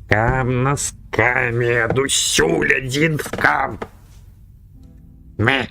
Скам на скаме, дусюль один скам. Мэ.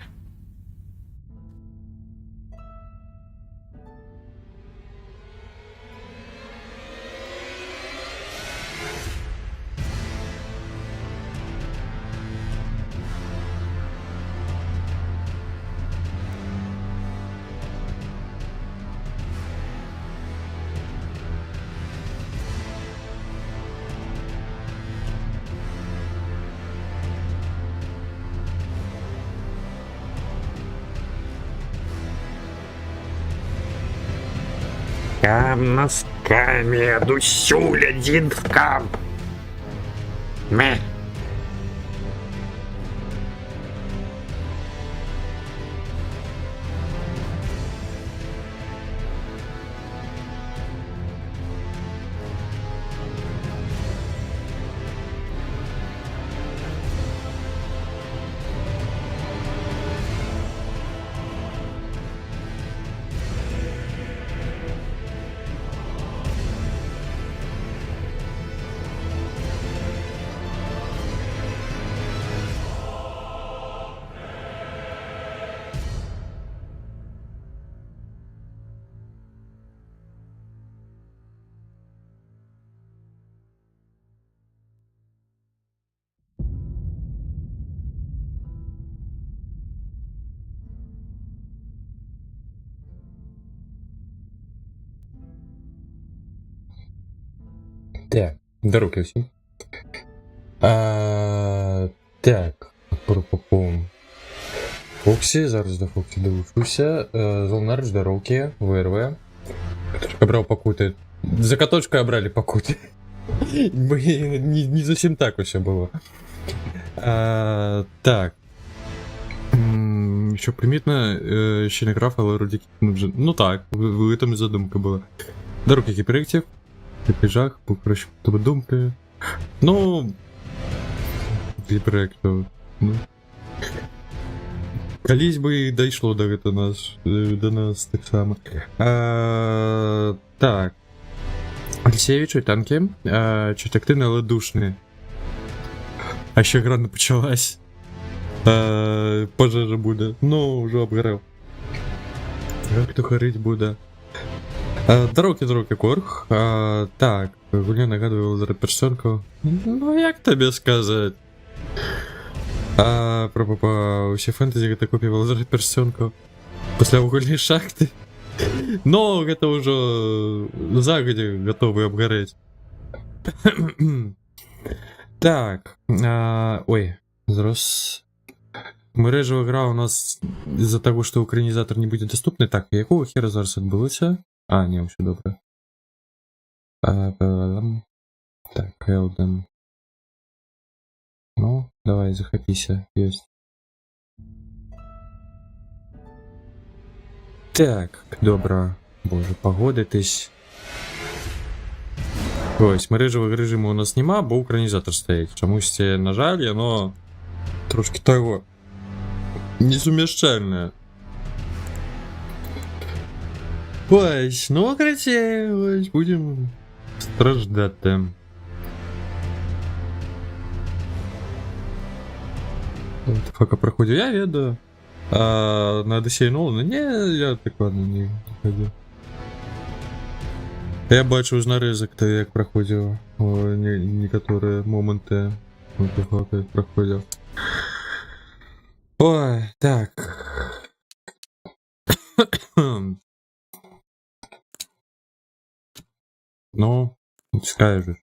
Скам на скаме, дусюль один скам. Мэ. Так, до руки всім. Так, пропопом. Фоксі, зараз до Фоксі долучуся. Золнарч до руки, ВРВ. Каточка брав покути. За каточкою брали покути. Не зовсім так усе було. Так. Що примітно, ще не грав, але вроді вже. Ну так, в этом задумка була. До руки кіпректів. Піджак, покраще тебе думки. Ну. Для проекту. Ну. Колись би і дійшло до нас так само. Так. Алексеевич, танки. Чуть активні, але душні. А ще гра не почалась. Пожежа буде. Ну, вже обгорев. Як то горить буде. Дороги Корг. Так, Гуля нагадувала за персонку. Ну, як тобі сказати? Усі фэнтези гэта купівала за персонку. Пасля вугольнай шахты. Но гэта ўжо загадзя гатовы абгарэць. Так. Ой, зараз. Мережева гра у нас из-за того, что украинизатор не будет доступный. Так, якого хера зараз адбылося? Не, все добре. Так, Элден. Ну, давай, захопися, есть. Так, добре. Боже, погодитись. Ось, мережевого режиму у нас нема, бо українізатор стоїть. Чомусь, на жаль, воно трошки того несуміщальне. Ось, ну, короче, ось, будем страждати. Пока проходил, я веду. На Одиссею Нолана, не, я так ладно не ходил. Я бачу ж нарізок, то як проходив некоторые моменты. Як проходив. Ой, так. Ну, скажешь.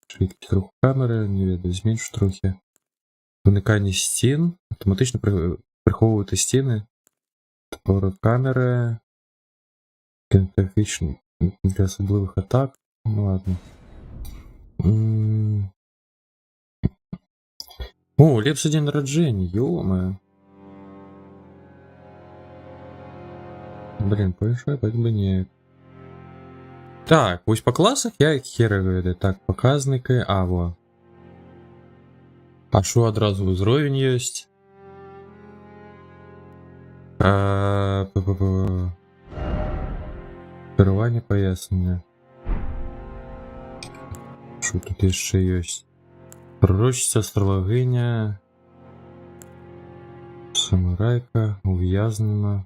Швидкість руху камери, не веду, зменшу трохи. Уникання стін, автоматично приховувати стіни. Поворот камери. Кінтофічний для особливих атак. Ну ладно. О, лепший день народження, ё-моё. Блин, порешай, хоть бы нет. Так, ось по класах я як хера веду. Так, показники, во. А що одразу узровень є? Керування пояснення. Що тут ще є? Пророчиця, астрологиня. Самурайка, ув'язнена.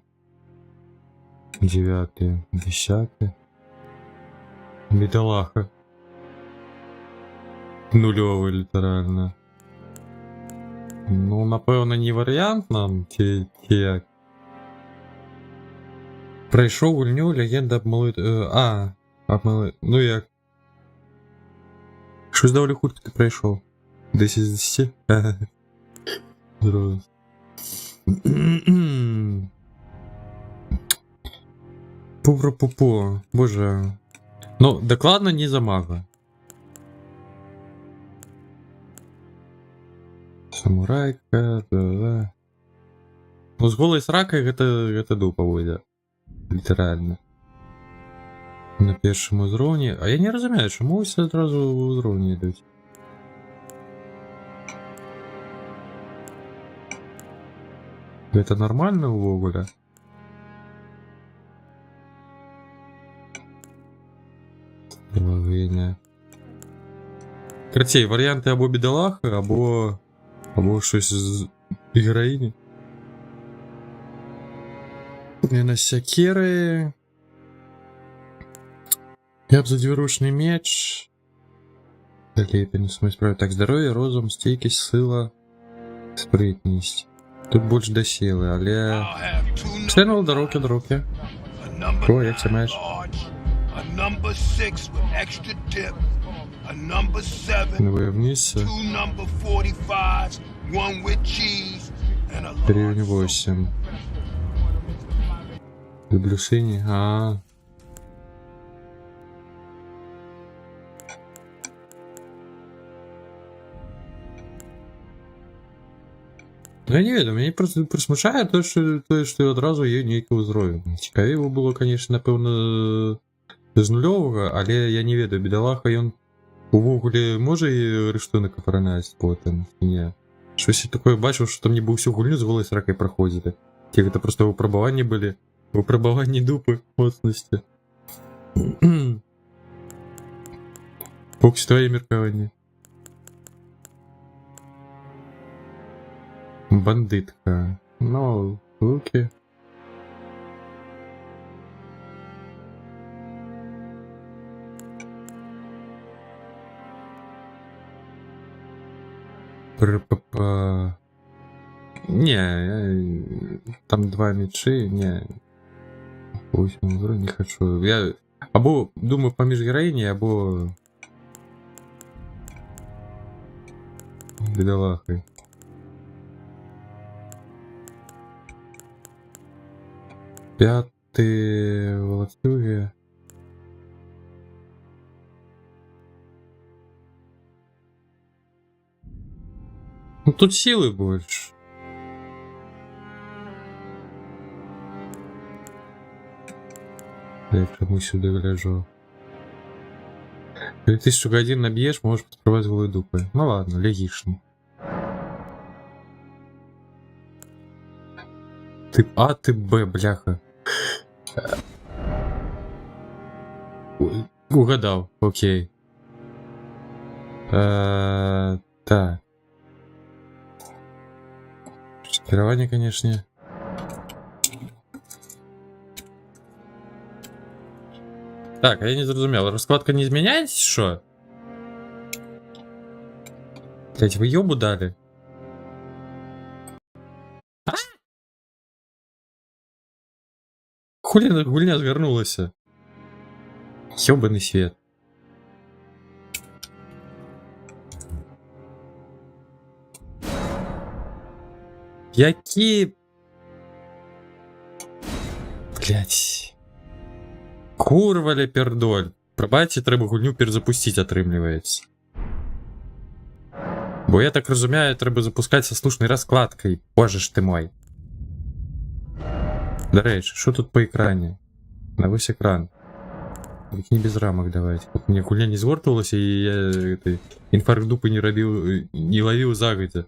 9, 10. Бідолаха. Нульовий літерально. Ну, напевно, не варіант нам, ті як. Пройшов гульню легенда обмолит... Ну як? Щось доволі хутко ти пройшов. 10 з 10? Здорово. Пу-пу-пу. Боже. Ну, докладно не за мага. Самурайка, да. Ну, с голой сракой это дупа выйдет. Літерально. На першому узровні. А я не розумію, чому всі одразу в узровні йдуть. Это нормально увогуле? Лавиня. Короче, варіанти або бідолаха, або щось з героїні. На сякери. Я б за двуручний меч. Далі я не смог справити. Так, здоров'я, розум, стійкість, сила, спритність. Тут більш до сили, але... Сленув до руки. О, як це маєш? Не виявніться. Рівень 8. Люблю сині, Ну, я не веду, мені просто присмушає те, що одразу є ніякий узровень. Цікавіше було, звісно, напевно, з нульового, але я не веду, бідолаха, він увогуле може і рештунок охороняти потім, ні. Щось я таке бачив, що там не був всю гульню з голою сракою проходити. Ті, це просто випробування були. Випробування дупи моцності. Фокс, твої міркування. Бандитка. Ну, луки. Не, там 2 мечи, не. 8 узру не хочу. Я або думаю поміж героїні, або бідолахою. П'ятий волоцюги. Ну тут силы больше. Я прямо сюда гляжу. Если ты штука один набьешь, можешь подкрывать голой дупой. Ну ладно, логично. Ты А, ты Б, бляха. Угадал, окей. Так. Шокирование, конечно. Так, а я не зрозумел. Раскладка не изменяется, что? Блять, вы ёбу дали? А? Хули гульня сгорнулась? Ёбаный свет. Які... Блять. Курва ля пердоль. Пробачте, треба гульню перезапустить, отрымливается. Бо я так розумію, треба запускати со слушною розкладкою. Боже ж ти мой. До речі, що тут по екрані? На весь екран. Их не без рамок давайте. Вот мне хуйня не сгортывалась, и я инфаркт дупы не ловил загодя.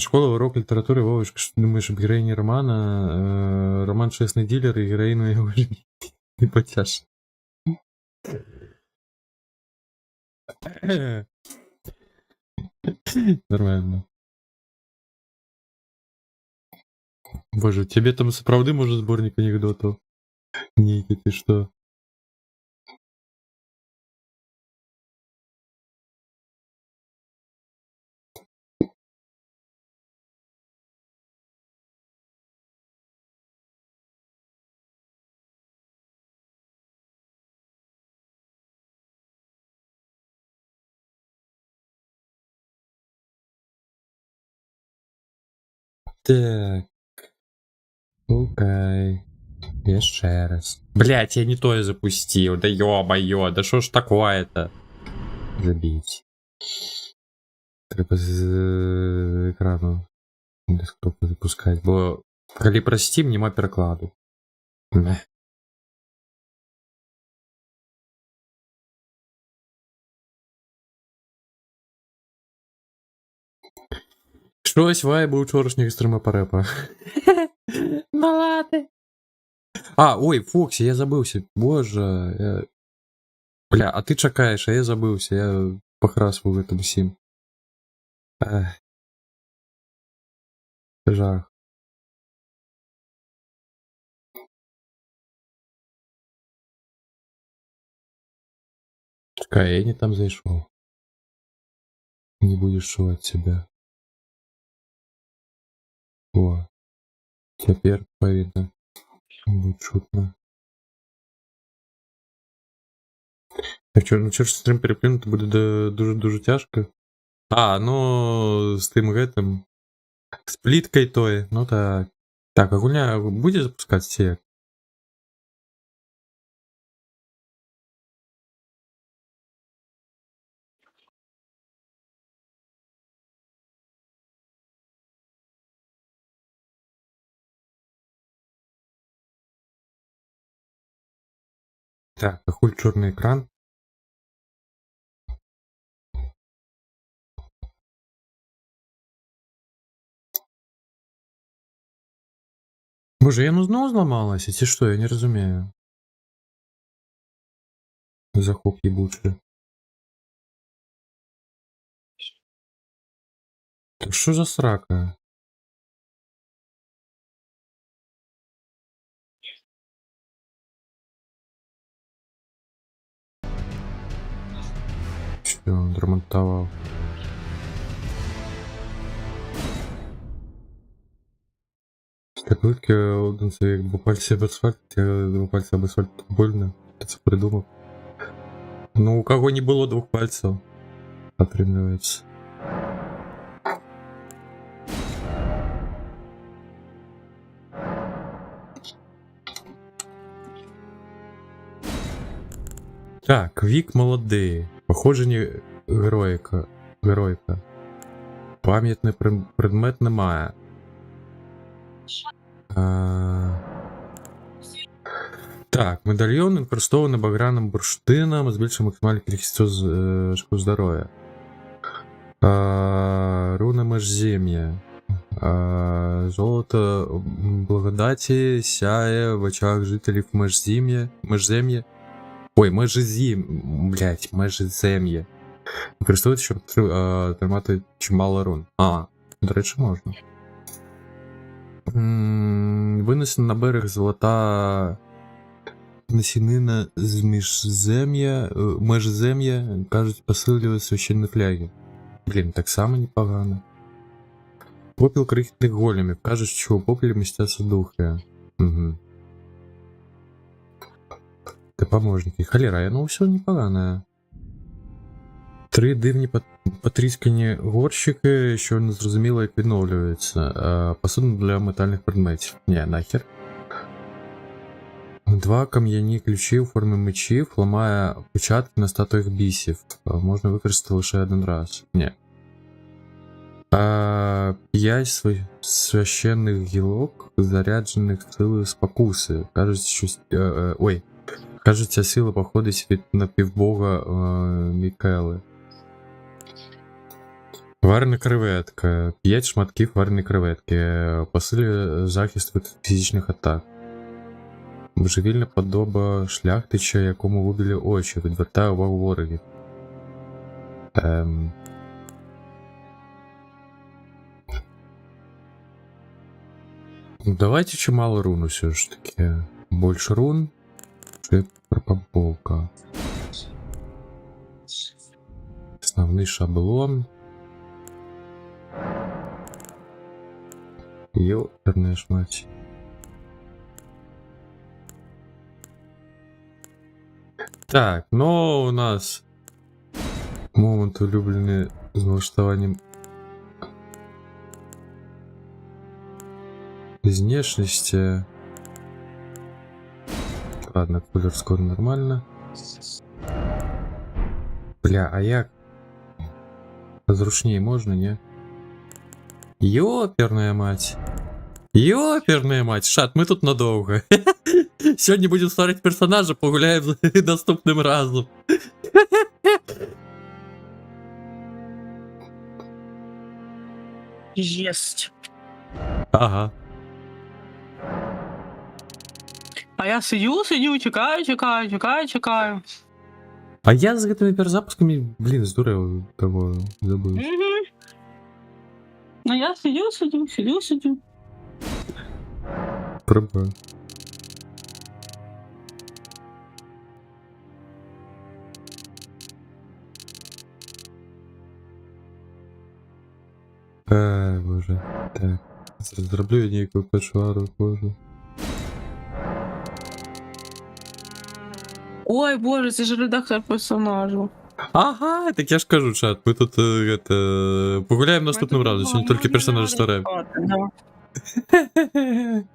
Школа, урок литературы, Вовочка, что думаешь об героине романа? Роман «Честный дилер» и героину его не потяж. Нормально. Боже, тебе там справды может сборник анекдотов? Ники, ты что? Так. Окей. Еще раз. Блять, я не то я запустил. Да ё-моё, да что ж такое-то? Забить. Треба з екрану десктопу запускати, бо коли про Steam нема перекладу. Не. Щось вайби учорашніх стрима парепа. Ну ладно. Ой, Фоксі, я забывся. Боже. Бля, а ти чекаєш, а я забывся. Я похрасывал в этом всім. Жах. Чекай, я не там зайшов. Не будешь шивать себя. О. Теперь повидно. Будет шутно. Так що, ну чого ж стрім переплюнути буде дуже тяжко. Ну з тим гетом. З пліткою той, ну так. Так, а гульня буде запускатися як? Так, а хуль чорний екран? Боже, я ну знову зламалася, чи що? Я не розумію. Захоп ебучий. Так що за срака? Що, он ремонтував? Так витки один це як два пальці об асфальт, я два пальці об асфальт так больно. Ти це придумав? Ну, у кого не было двух пальцев, отрывается. Так, вік молодий. Походження героїка. Пам'ятний предмет немає. Так, медальйон інкрустований багряним бурштином, збільшує максимальну кількість шкоди здоров'я. Руна межзем'я. Золото благодаті сяє в очах жителів межзем'я. Ой, межзем'я. Використовується, щоб тримати чимало рун. До речі, можна. Винесена на берег золота насінина з межзем'я, кажуть, посилює священні фляги. Блін, так само непогано. Попіл крихітних големів. Кажуть, що у попелі містяться духи. Угу. Та поможники. Холера, ну все непогано. 3 дивні потріскані горщики, що не зрозуміло, як відновлюються. Посудно для метальних предметів. Ні, нахер. 2 кам'яні ключі у формі мечів ламає початки на статуях бісів. Можна використати лише один раз. Ні. 5 священних гілок, заряджених силою спокуси. Кажуть, ця сила походить від напівбога Мікели. Варена креветка. 5 шматків вареної креветки. Посилює захист від фізичних атак. Божевільна подоба шляхтича, якому вибілі очі, відвертає увагу ворогів. Давайте чимало рун все ж таки. Больше рун. Чи пропамповка. Основний шаблон. Ёперная ж мать. Так, ну у нас момент улюблений з налаштуванням внешности. Ладно, кулер скоро нормально. Бля, а як? Зручнее можно, не? Ёперная мать. Ёперная мать. Шат, мы тут надолго. Сегодня будем ставить персонажа, погуляем наступным разом. Єсть. Ага. А я сидю, чекаю. А я з гэтымі перезапусками, блин, здурел того забыл. Угу. Ну я сидю. Пробую. Боже. Так. Зроблю я ніяку пешвару, боже. Ой, боже, це ж редактор персонажу. Ага, так я ж кажу, чат, ми тут погуляємо наступним разом, сьогодні тільки персонаж старе.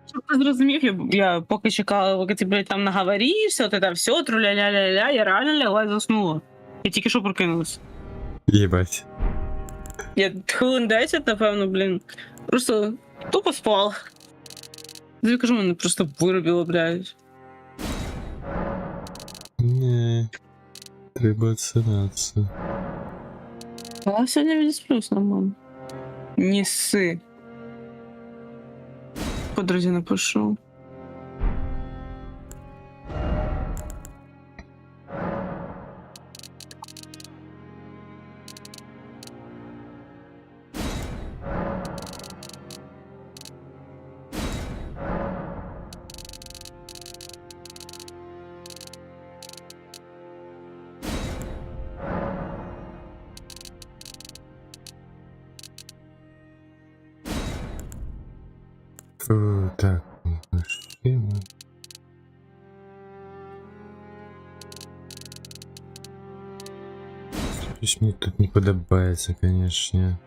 Щоб ти зрозумів, я поки чекала, поки ти, блядь, там наговоришся, от це все, труля-ля-ля-ля, я реально лягла і заснула. Я тільки що прокинулась. Єбать. Я хвилин 10, напевно, блін. Просто тупо спала. Я кажу, мене просто виробило, блядь. Не, треба отсинатися. А сьогодні відсплюсь нормально. Не сси. Подрузі напишу. Так, мужчина. Щось мені тут не подобається, конечно.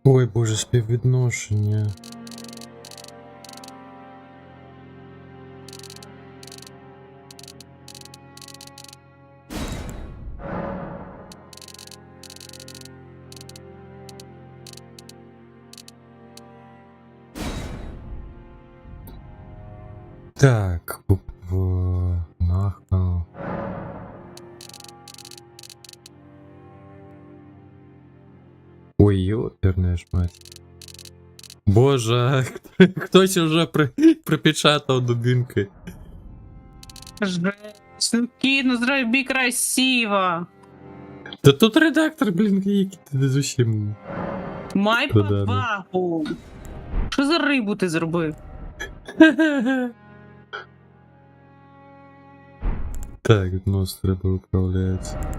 Ой, боже, співвідношення. Так, нахуй. Ой, ёперная ж мать. Боже, хтось уже припечатав дубинкой. Жесть, ну кіт, ну зроби красиво. Та тут редактор, блін, який ти зовсім. Май Та да, повагу. Що за рибу ти зробив? Так, нос треба управляється.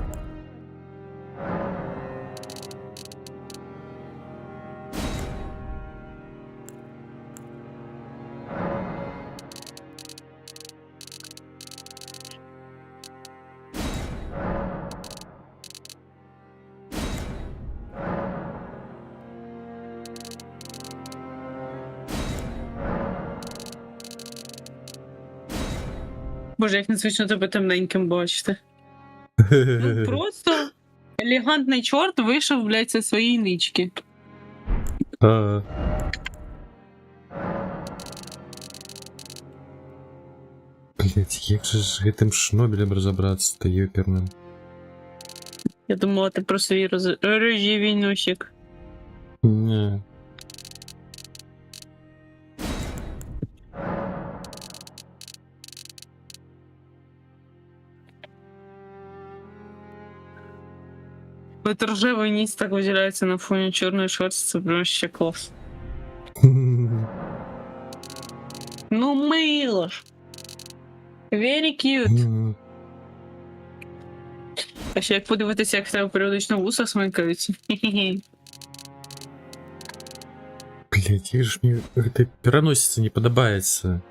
Боже, як незвично тебе темненьким бачити. Ну, просто елегантний чорт вийшов, блядь, зі своєї нички. А. Блять, як же з гэтым шнобелем разобраться то ёперным? Я думала, ти про свій рожевий носик. Не. От рожевий ніс так виділяється на фоні чорної шерсті, це прям ще клас. Ну, мило ж. Very cute. А ще як подивитися, як в тебе періодично вуса смикаються. Хі-хі-хі. Блять, як же мне эта переносица не подобается.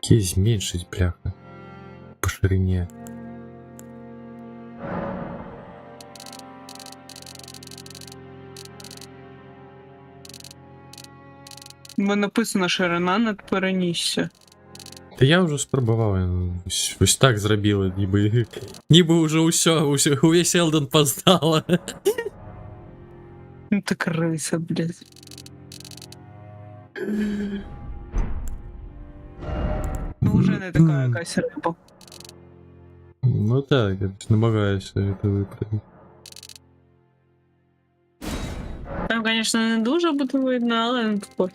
Кейс зменшить, бляха. По ширине. Бо написано ширина над перенісся. Та я вже спробував, ось так зробили, ніби вже увесь Елден познала. Ну ти криса, блядь. Ну вже не така якась риба. Ну так, я намагаюся це виправити. Там, звісно, не дуже буде видно, але не також.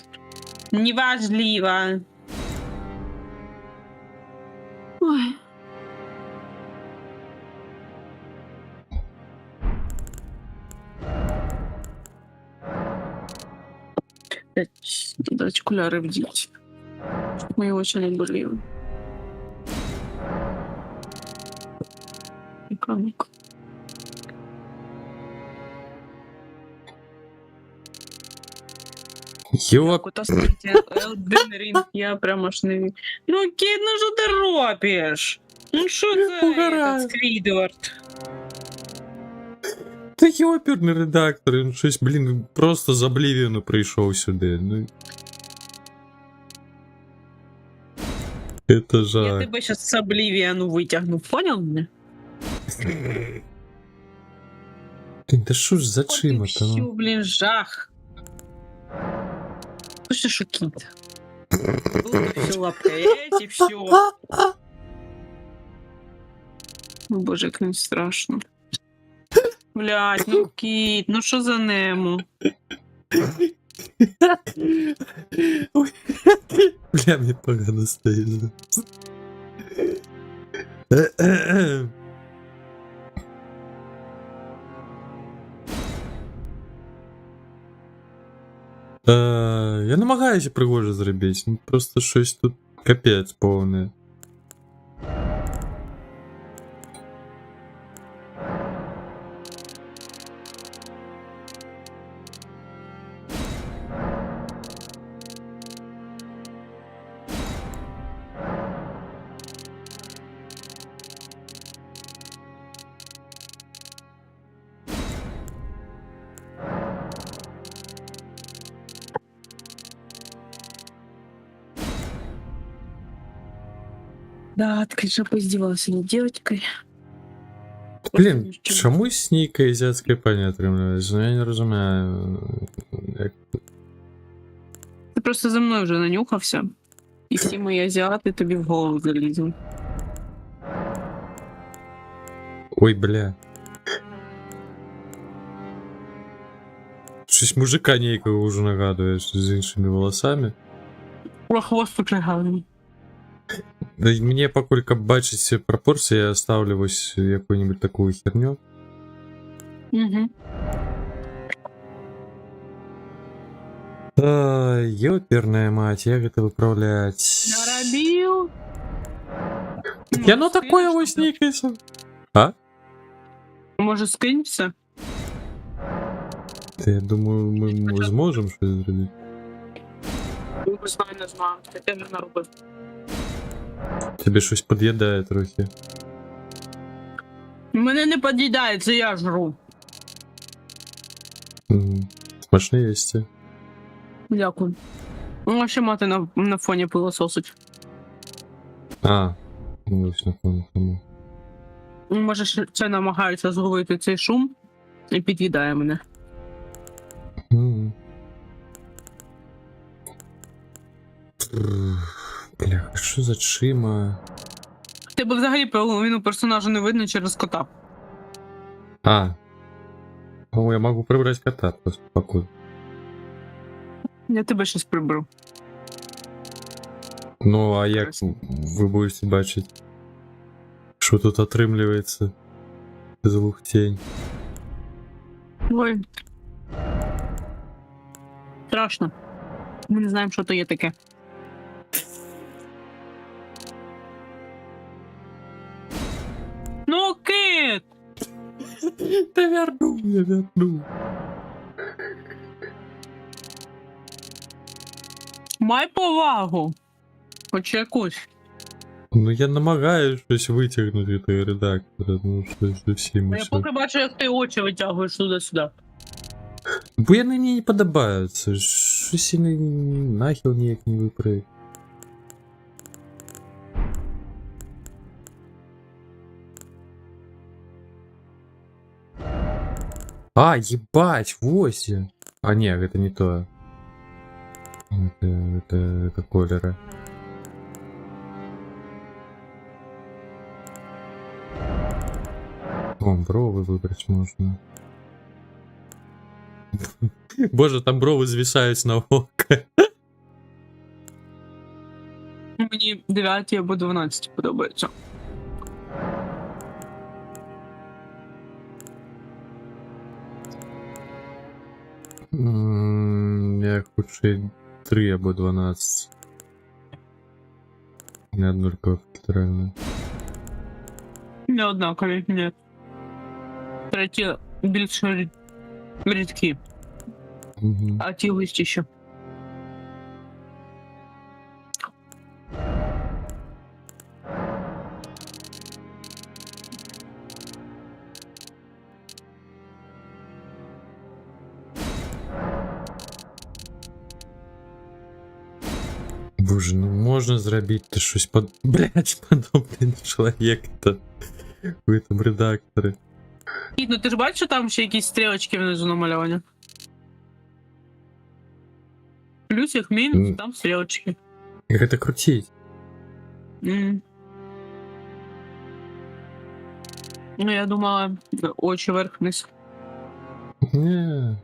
Неважливо. Ой. Надо окуляры вдеть. Мои очи не болели. Экранок. Ёп, Куда смотрите? Elden Ring, я прям аж не... Ну, Кит, ну что ты робишь? Ну что за Угораю. этот Сквидвард? та ёперний редактор, він щось, блін, просто з Обливіону прийшов сюди. Ну. Это Я жах. тебе сейчас с Обливиану вытягну, понял меня? Блін, та що ж за Вот и чима всё, то? блин, жах. Слушай, шукит. Тут все лапкаете, все. О боже, як не страшно. Блять, ну кіт, ну що за нему? Ой. Бля, мені погано стає. Я намагаюся пригоже зробити, ну просто щось тут капець повне. Да, ты, конечно, поиздевался над девочкой. Блін, чомусь снійка азіатської пані отримується? Ну я не розумію. Як... Ти просто за мною вже нанюхався. І всі мої азіати тобі в голову залізли. Ой, бля. Щось мужика ніякого вже нагадує з іншими волосами. Про хвост покляганий. Да і мені поколька бачить всі пропорції, я ставлю ось яку-нибудь таку херню. Угу. Ёперная мать, як это виправлять? Наробил. Так я ну такое ось нікайся. А? Може, скинься? Та я думаю, ми зможемо щось зробити. Не знаю. Я не наробив. Тобі щось під'їдає трохи. Мене не під'їдає, це я жру. Смачні єсті. Дякую. Ну, а ще мати на фоні пилососить. А, Ну, ось на тому. Може, це намагається зловити цей шум і під'їдає мене. Мгм. Бля, що за чима? Тебе взагалі половину персонажа не видно через кота. А. Ну, я могу прибрать кота просто покуда. Я тебе щось приберу. Ну, а як Красиво. ви будете бачить, що тут отрымливается звук тень? Ой. Страшно. Ми не знаємо, що то є таке. Ну, кит! Та вернув, я вернув. Май повагу. Хоч якусь. Ну я намагаюсь щось витягнути від редактора, ну щось зовсім Я усе. поки бачу, як ти очі витягуєш туди-сюди. Бо я мені не подобається, щось і нахил ніяк не виправить. А, ебать, 8. А, не, это не то. Это колера. О, бровы выбрать можно. Боже, там брови звисають на око. Мені 9 або 12 подобається. Я хочу 3 або 12. Не однулька федеральна. Не однакові, ні. Треті більш рідкі, Угу. а ті густіші. Боже, ну можна зробити щось блять, подобний чоловік-то в этом редакторі. І, ну ти ж бачиш, що там ще якісь стрілочки внизу намальовані? Плюсик, мінус, там стрілочки. Як це крутить? Ну, я думала, очі вверх-вниз. Не.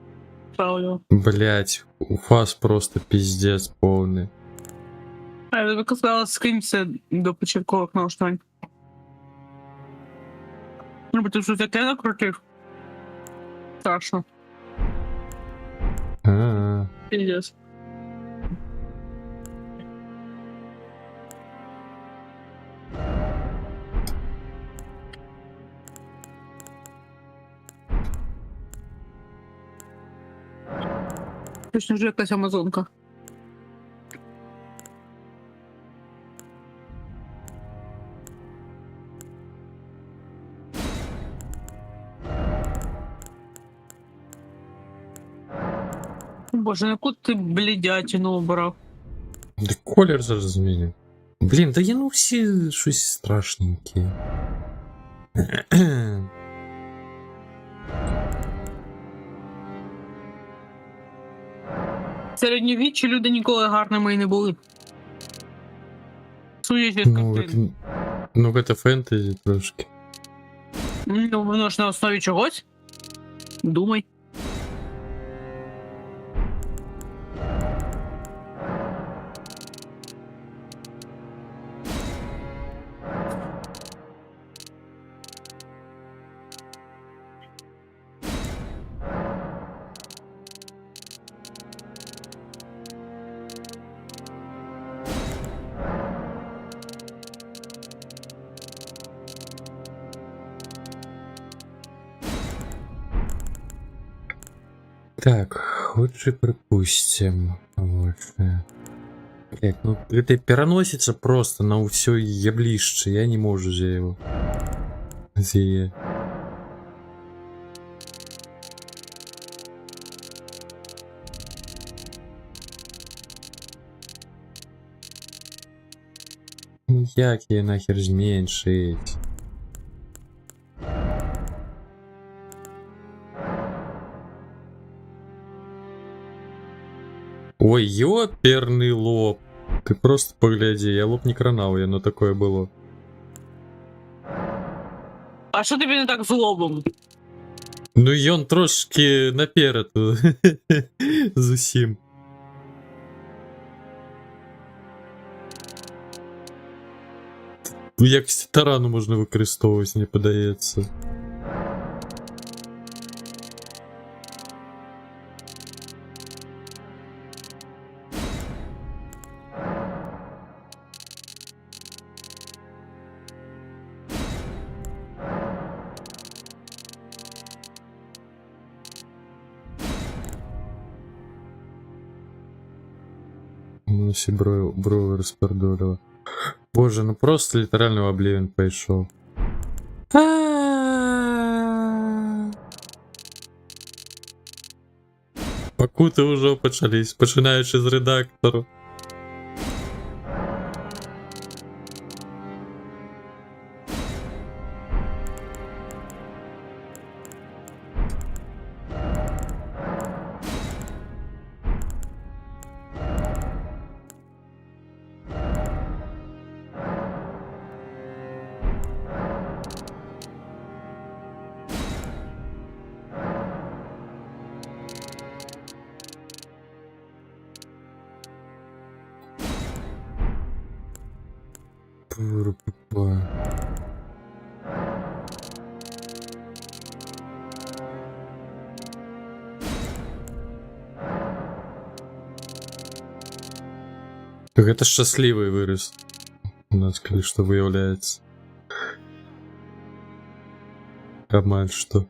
Правильно. Блять, уфас просто пиздец повний. А я тобі казала, скинь це до початкових налаштувань. Ну, бо ти що таке накрутив? Страшно. А-а-а. Пиздец. Точно вже якась амазонка. Боже, яку ти блідятину обрав? Да колір зараз змінив. Блін, да є ну всі щось страшненькі. Середньовіччі люди ніколи гарними і не були. Судячи з Ну, картин. ну, це фентезі трошки. Ну, воно ж на основі чогось. Думай. Так, отже, припустим. Вот. Блять, ну это переносится просто на все еблище. Я не можу же его. Зие. як її нахер зменшить? Ой, ёперный лоб. Ты просто погляди, я лоб не кранав, я, но такое было. А що тобі не так з лобом? Ну і он трошки наперед з усім. Як тарану можна використовувати, мені подається. Ну, всі брови розпердолила. Боже, ну просто літерально в Oblivion пішов. Покути вже почались, починаючи з редактору. Пурпа. Так это счастливый вырос. У нас кое-что выявляется. Обман что?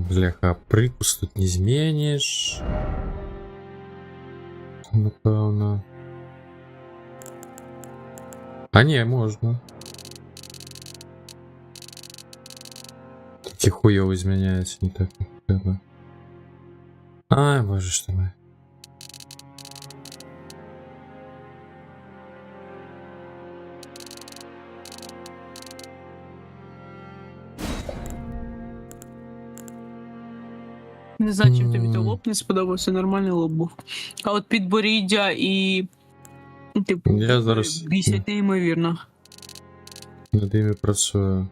Бляха, прикус тут не зменишь. Напевно. А не, можна. Такі хуйово зміняється, не так як треба. Ай, боже ж ти мой. Не знаю, чим тобі той лоб не сподобався, нормальний лоб був. А от підборіддя і. Типу, Я зараз бісять неймовірно. над ними працюю.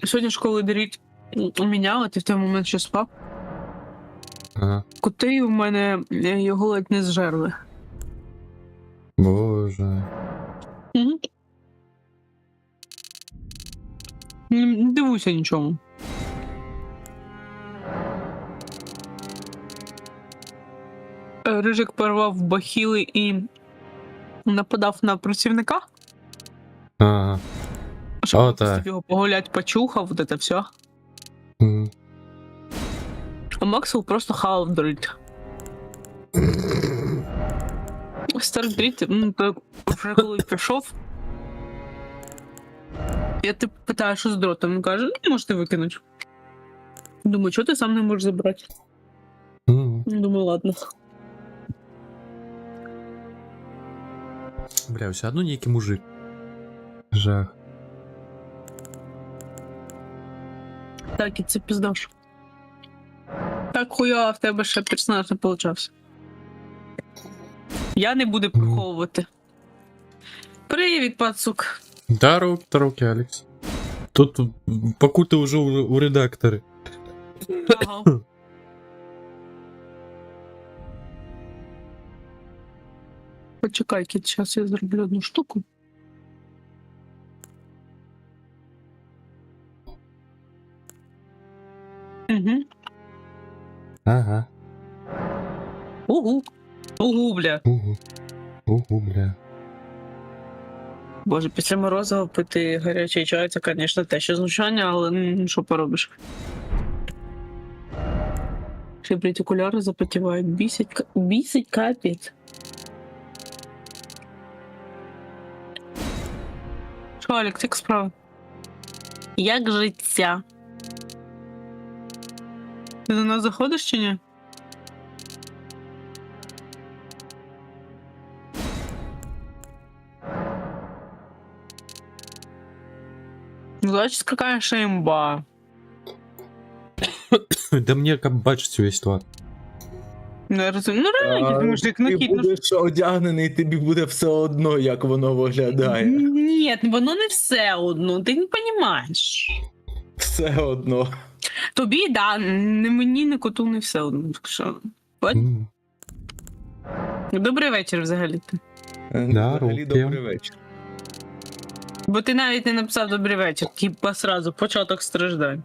Сьогодні школи даріть міняла, ти в той момент що спав. Ага. Коти у мене його ледь не зжерли. Боже. Угу. Не дивуйся нічому. Рижик порвав бахіли і нападав на працівника. Ага. Щоб О, так. його погулять, почухав, вот это все. Мгм. А Максвелл просто хавав дріт. Старий дріт, то вже коли пішов. Я типу питаю, що з дротом. Він каже, ну можете викинути. Думаю, чого ти сам не можеш забрати? Мгм. Думаю, ладно. Бля, все одно некий мужик. Жах. Так, і це піздаш. Так хуя в тебе ще персонаж не получався. Я не буду приховувати. Привіт, пацук. Да, руки, Алекс. Тут покуты уже у редактора. Ага. Почекай, кіт, зараз я зроблю одну штуку. Угу. Ага. Угу. Угу, бля. Угу. Угу, бля. Боже, після морозива пити гарячий чай, це, звісно, те, що знущання, але що поробиш. Ще, блядь, окуляри запотівають. Бісить капець. Що, Алік, як справа? Як життя? Ти до нас заходиш чи ні? Значит, какая шеймба. Да мне как бачить весь твар. Ну, я розумію. Ну, реально, якийсь мужик, Ти накид. будеш одягнений, тобі буде все одно, як воно виглядає. Ні, воно не все одно, ти не розумієш. Все одно. Тобі, да, не мені, не коту, не все одно. Так що. Добрий вечір взагалі-то. Взагалі, руки. добрий вечір. Бо ти навіть не написав добрий вечір, типа сразу, початок страждань.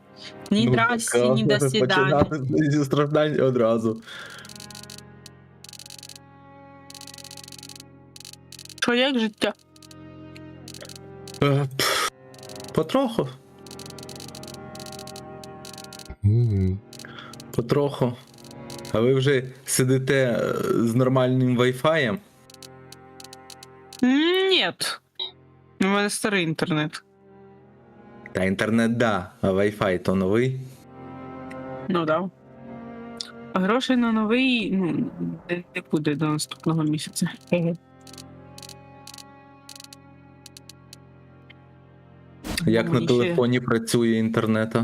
Ні здрасті, так, ні до свидання. Починати зі страждань одразу. Що, як життя? Потроху. Потроху. А ви вже сидите з нормальним вайфаєм? Ні. У мене старий інтернет. Та інтернет да, а вайфай то новий. Ну да. А грошей на новий, ну, не буде до наступного місяця. Як на Мені ще- телефоні працює інтернет?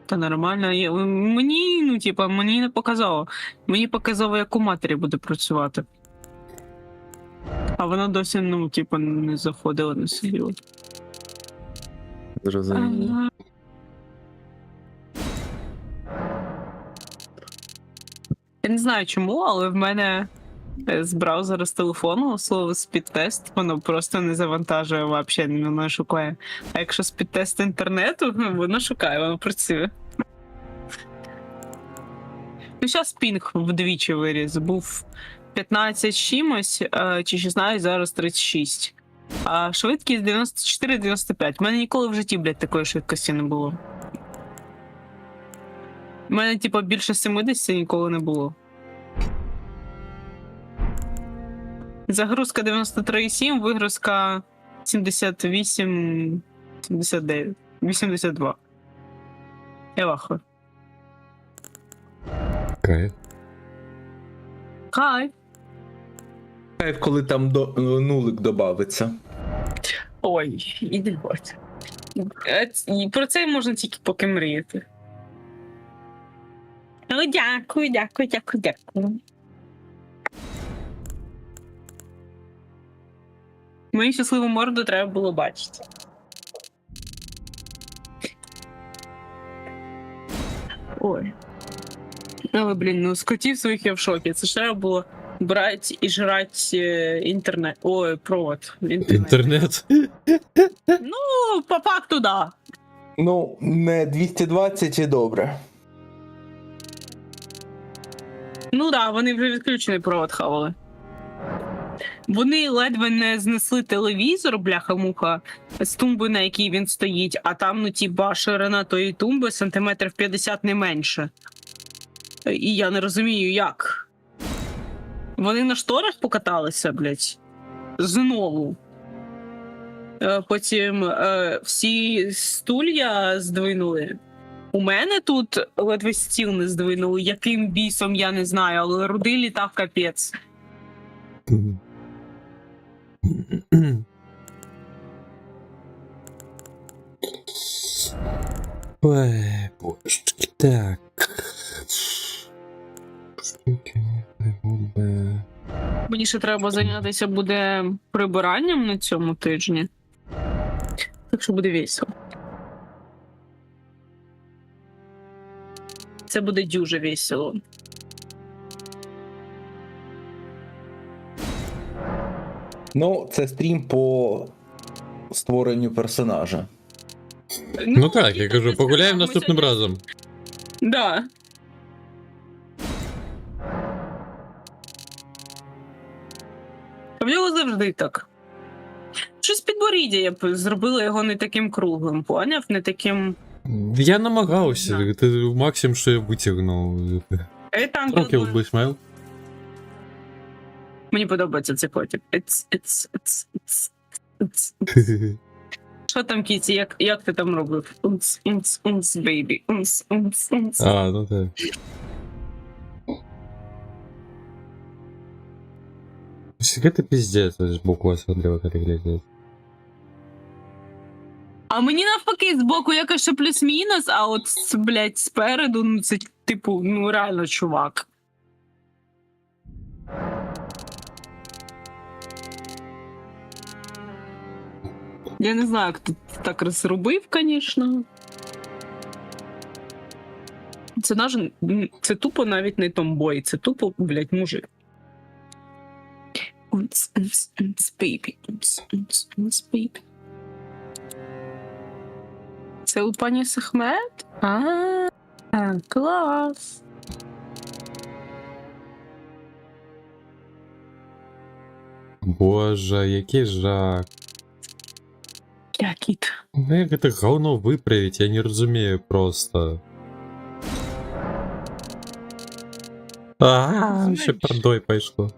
Та нормально. Мені, ну, типа, мені не показало. Мені показало, як у матері буде працювати. А вона досі, ну, типа, не заходила, не сиділа. Зрозуміло. Я не знаю чому, але в мене з браузера з телефону слово спідтест, воно просто не завантажує взагалі, воно шукає. А якщо спідтест інтернету, воно шукає, воно працює. Ну, зараз пінг вдвічі виріс. Був 15 чимось, чи 16, зараз 36. А швидкість 94-95. У мене ніколи в житті, блядь, такої швидкості не було. У мене, типу, більше 70 ніколи не було. Загрузка 93,7, вигрузка 78, 79, 82. Я вахую. Кайф. Хай. Кайф, коли там нулик добавиться. Ой, іди бать. І про це можна тільки поки мріяти. Ну, дякую, дякую, дякую, дякую. Мою щасливу морду треба було бачити. Ой. Але, блін, ну з котів своїх я в шокі. Це ж треба було брати і жрати інтернет. Ой, провод. Інтернет. Ну, по факту, да. Ну, не 220 і добре. Ну да, вони вже відключений провод хавали. Вони ледве не знесли телевізор, бляха-муха, з тумби, на якій він стоїть, а там, ну, типа, ширина тої тумби сантиметрів 50 не менше. І я не розумію, як. Вони на шторах покаталися, блядь. Знову. Потім всі стулья здвинули. У мене тут ледве стіл не здвинули. Яким бісом, я не знаю, але руди літав капець. Ой, божечки, так. Штуки, пригоди. Мені ще треба зайнятися буде прибиранням на цьому тижні. Так що буде весело. Це буде дуже весело. Ну, це стрім по створенню персонажа. Ну так, я кажу, ми погуляємо сьогодні- наступним разом. Да. В нього завжди так. підборіддя, я б зробила його не таким круглим, поняв? Не таким... Я намагався, Да. ти максимум, що я витягнув. Там Трохи вбисмайл. Мені подобається цей котик. Що там, Кіті, як ти там робив? Унц, бейбі. Унц. А, ну так. Это пиздец, сбоку вас смотрел, как глядит. А мені навпаки збоку якось ще плюс-мінус, а от, блядь, спереду, ну це, типу, ну реально чувак. Я не знаю, як ти так розробив, звісно. Це тупо навіть не томбой, це тупо, блядь, мужик. Baby. Baby. Це у пані Сахмет? Клас. Боже, який жах. Я кіт. Ну як это говно виправить, я не розумію просто. Ще пердой пішло.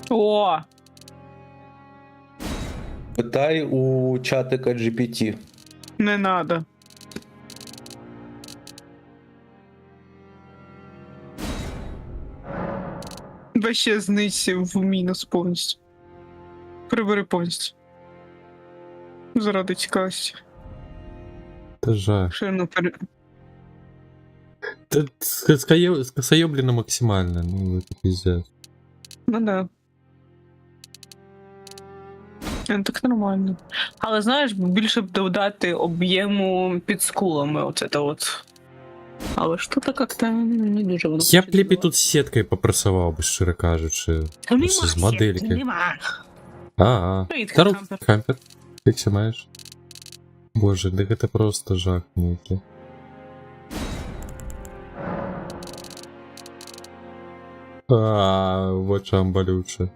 О! Питай у чатика GPT. Не надо. Вообще знись в мінус повністю. Прибери повністю. Заради цікавості. Це жах. Ширно Це скосоєблено максимально, ну це пиздец. Ну да. Так нормально. Але знаєш, більше б додати об'єму під скулами, оце от. Але що то як-то не дуже воно. Я б ліпі тут з сіткою попрацював би, щиро кажучи. Нема з модельки. сітки, нема. Привіт, Здоров, Хампер. Хампер. Як ся маєш? Боже, так это просто жах некий. В очам болюче.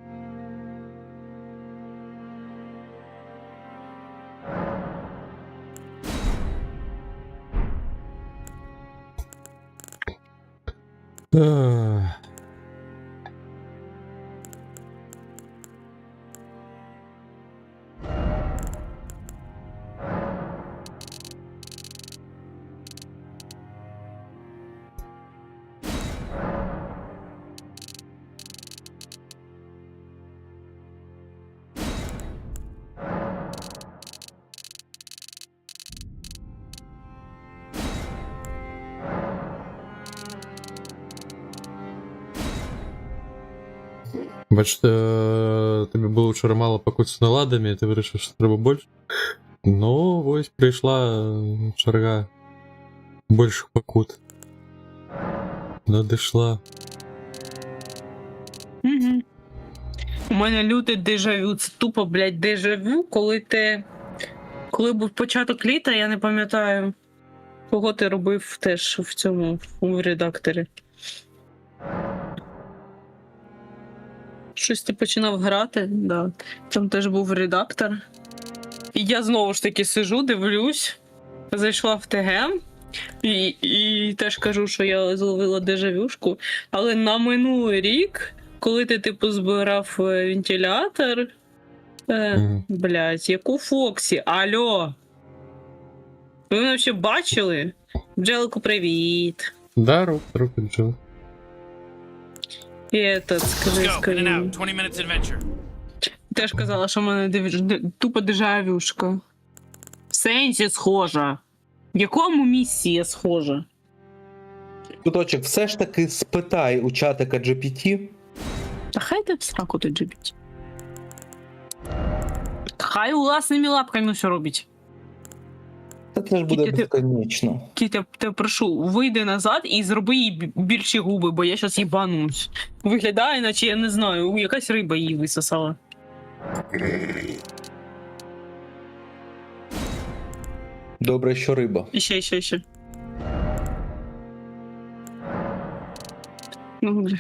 Ах. Бачите, тобі було вчора мало покут з наладами, і ти вирішив, що треба більше. Ну, ось прийшла черга більших покут. Надійшла. Угу. У мене люте дежавю. Це тупо, блядь, дежавю, коли був початок літа, я не пам'ятаю, кого ти робив теж в цьому в редакторі. Щось ти починав грати, да. Там теж був редактор. І я знову ж таки сижу, дивлюсь, зайшла в ТГ і теж кажу, що я зловила дежавюшку. Але на минулий рік, коли ти типу збирав вентилятор, блядь, яку Фоксі? Алло! Ви мене взагалі бачили? Бджелку, привіт! Да, руки Джо. І этот, скажи. out. 20 minutes adventure. Теж казала, що в мене тупо дежавюшка. В сенсі схожа. В якому місці я схожа? Куточок, все ж таки спитай у чатика GPT. Та хай ти в сраку ти джибіть. Хай власними лапками все робить. Та це ж буде Тільки ти- безконечно. Кітя, тебе прошу, вийди назад і зроби їй більші губи, бо я щас їбанусь. Виглядає, наче я не знаю, якась риба її висосала. Добре, що риба. І ще. Ну, бля.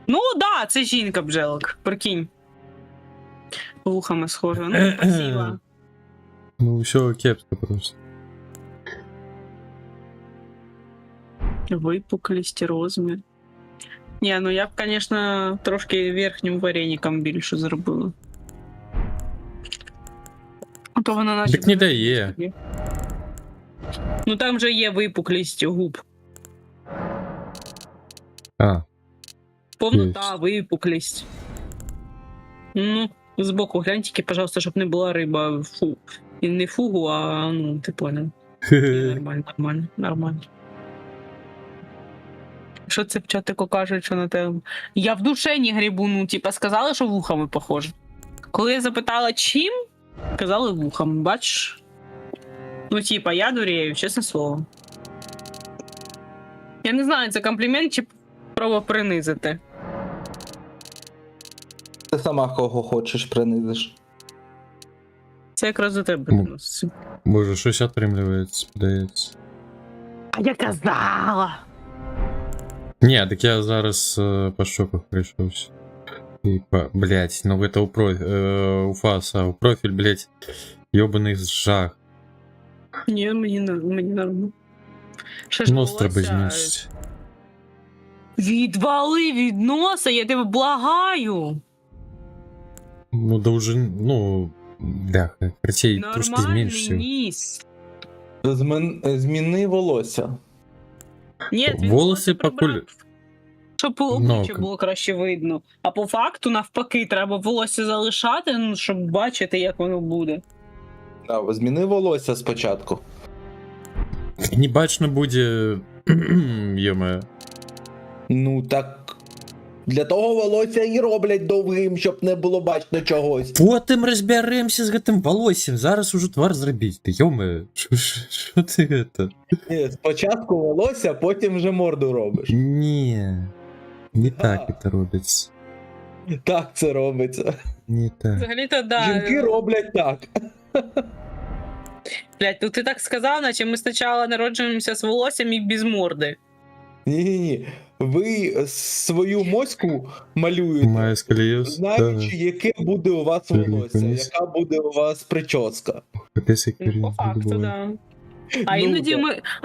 Ну, да, це жінка бджелок, прикинь. Вухами схоже. Ну, спасибо. Ну, все кепсько просто. Випуклість, розмір. Ні, ну я б, звісно, трошки верхнім вареником більше зробила. А то вона наче... Так не дає. Ну там же є випуклість губ. А, Повнота, випуклість. Ну, збоку глянь тільки, пожалуйста, щоб не була риба. Фу. І не фугу, а ну, ти понял. Ні, нормально. Що це в чатику кажуть, що на тебе? Я в душе не грибу, ну, типа, сказали, що вухами похоже. Коли я запитала, чим, казали вухами, бачиш? Ну, типа, я дурею, чесне слово. Я не знаю, це комплімент чи спроба принизити. Ти сама кого хочеш принизиш. Це якраз до тебе Ну. відноситься. боже, щось отримлюється, подається. А я казала! Ні, так я зараз по шоках прийшовся. Типа, блять, ну это у фаса, у профіль, блять, ёбаний жах. Ні, мені нормально. Що Нос треба волосся? зменшити. Відвали від носа, я тебе благаю! Ну, должен, ну, бляха, хотя трошки Нормальний зменшив. ніс. Зміни волосся. Ні, він Волоси волосся по прибрав, кулі- щоб обличчя Ну, було краще видно. А по факту, навпаки, треба волосся залишати, ну, щоб бачити, як воно буде. Да, зміни волосся спочатку. Не бачно буде, ё-моё. Ну так. Для того волосся і роблять довгим, щоб не було бачно чогось. Потім розберемося з гэтим волоссям, зараз уже твар зробіть, ти ё-моё, що ти это? Ні, спочатку волосся, потім вже морду робиш. Ні, не так Да. это робиться. Так це робиться. Не так. Взагалі-то, да. Жінки роблять так. Блядь, ну ти так сказав, наче ми спочатку народжуємося з волоссям і без морди. Ні. Ви свою моську малюєте, Має сколіоз, знаючи, яке буде у вас Вірний волосся, пеніс. яка буде у вас прическа. Ну, по факту, да. А Ну,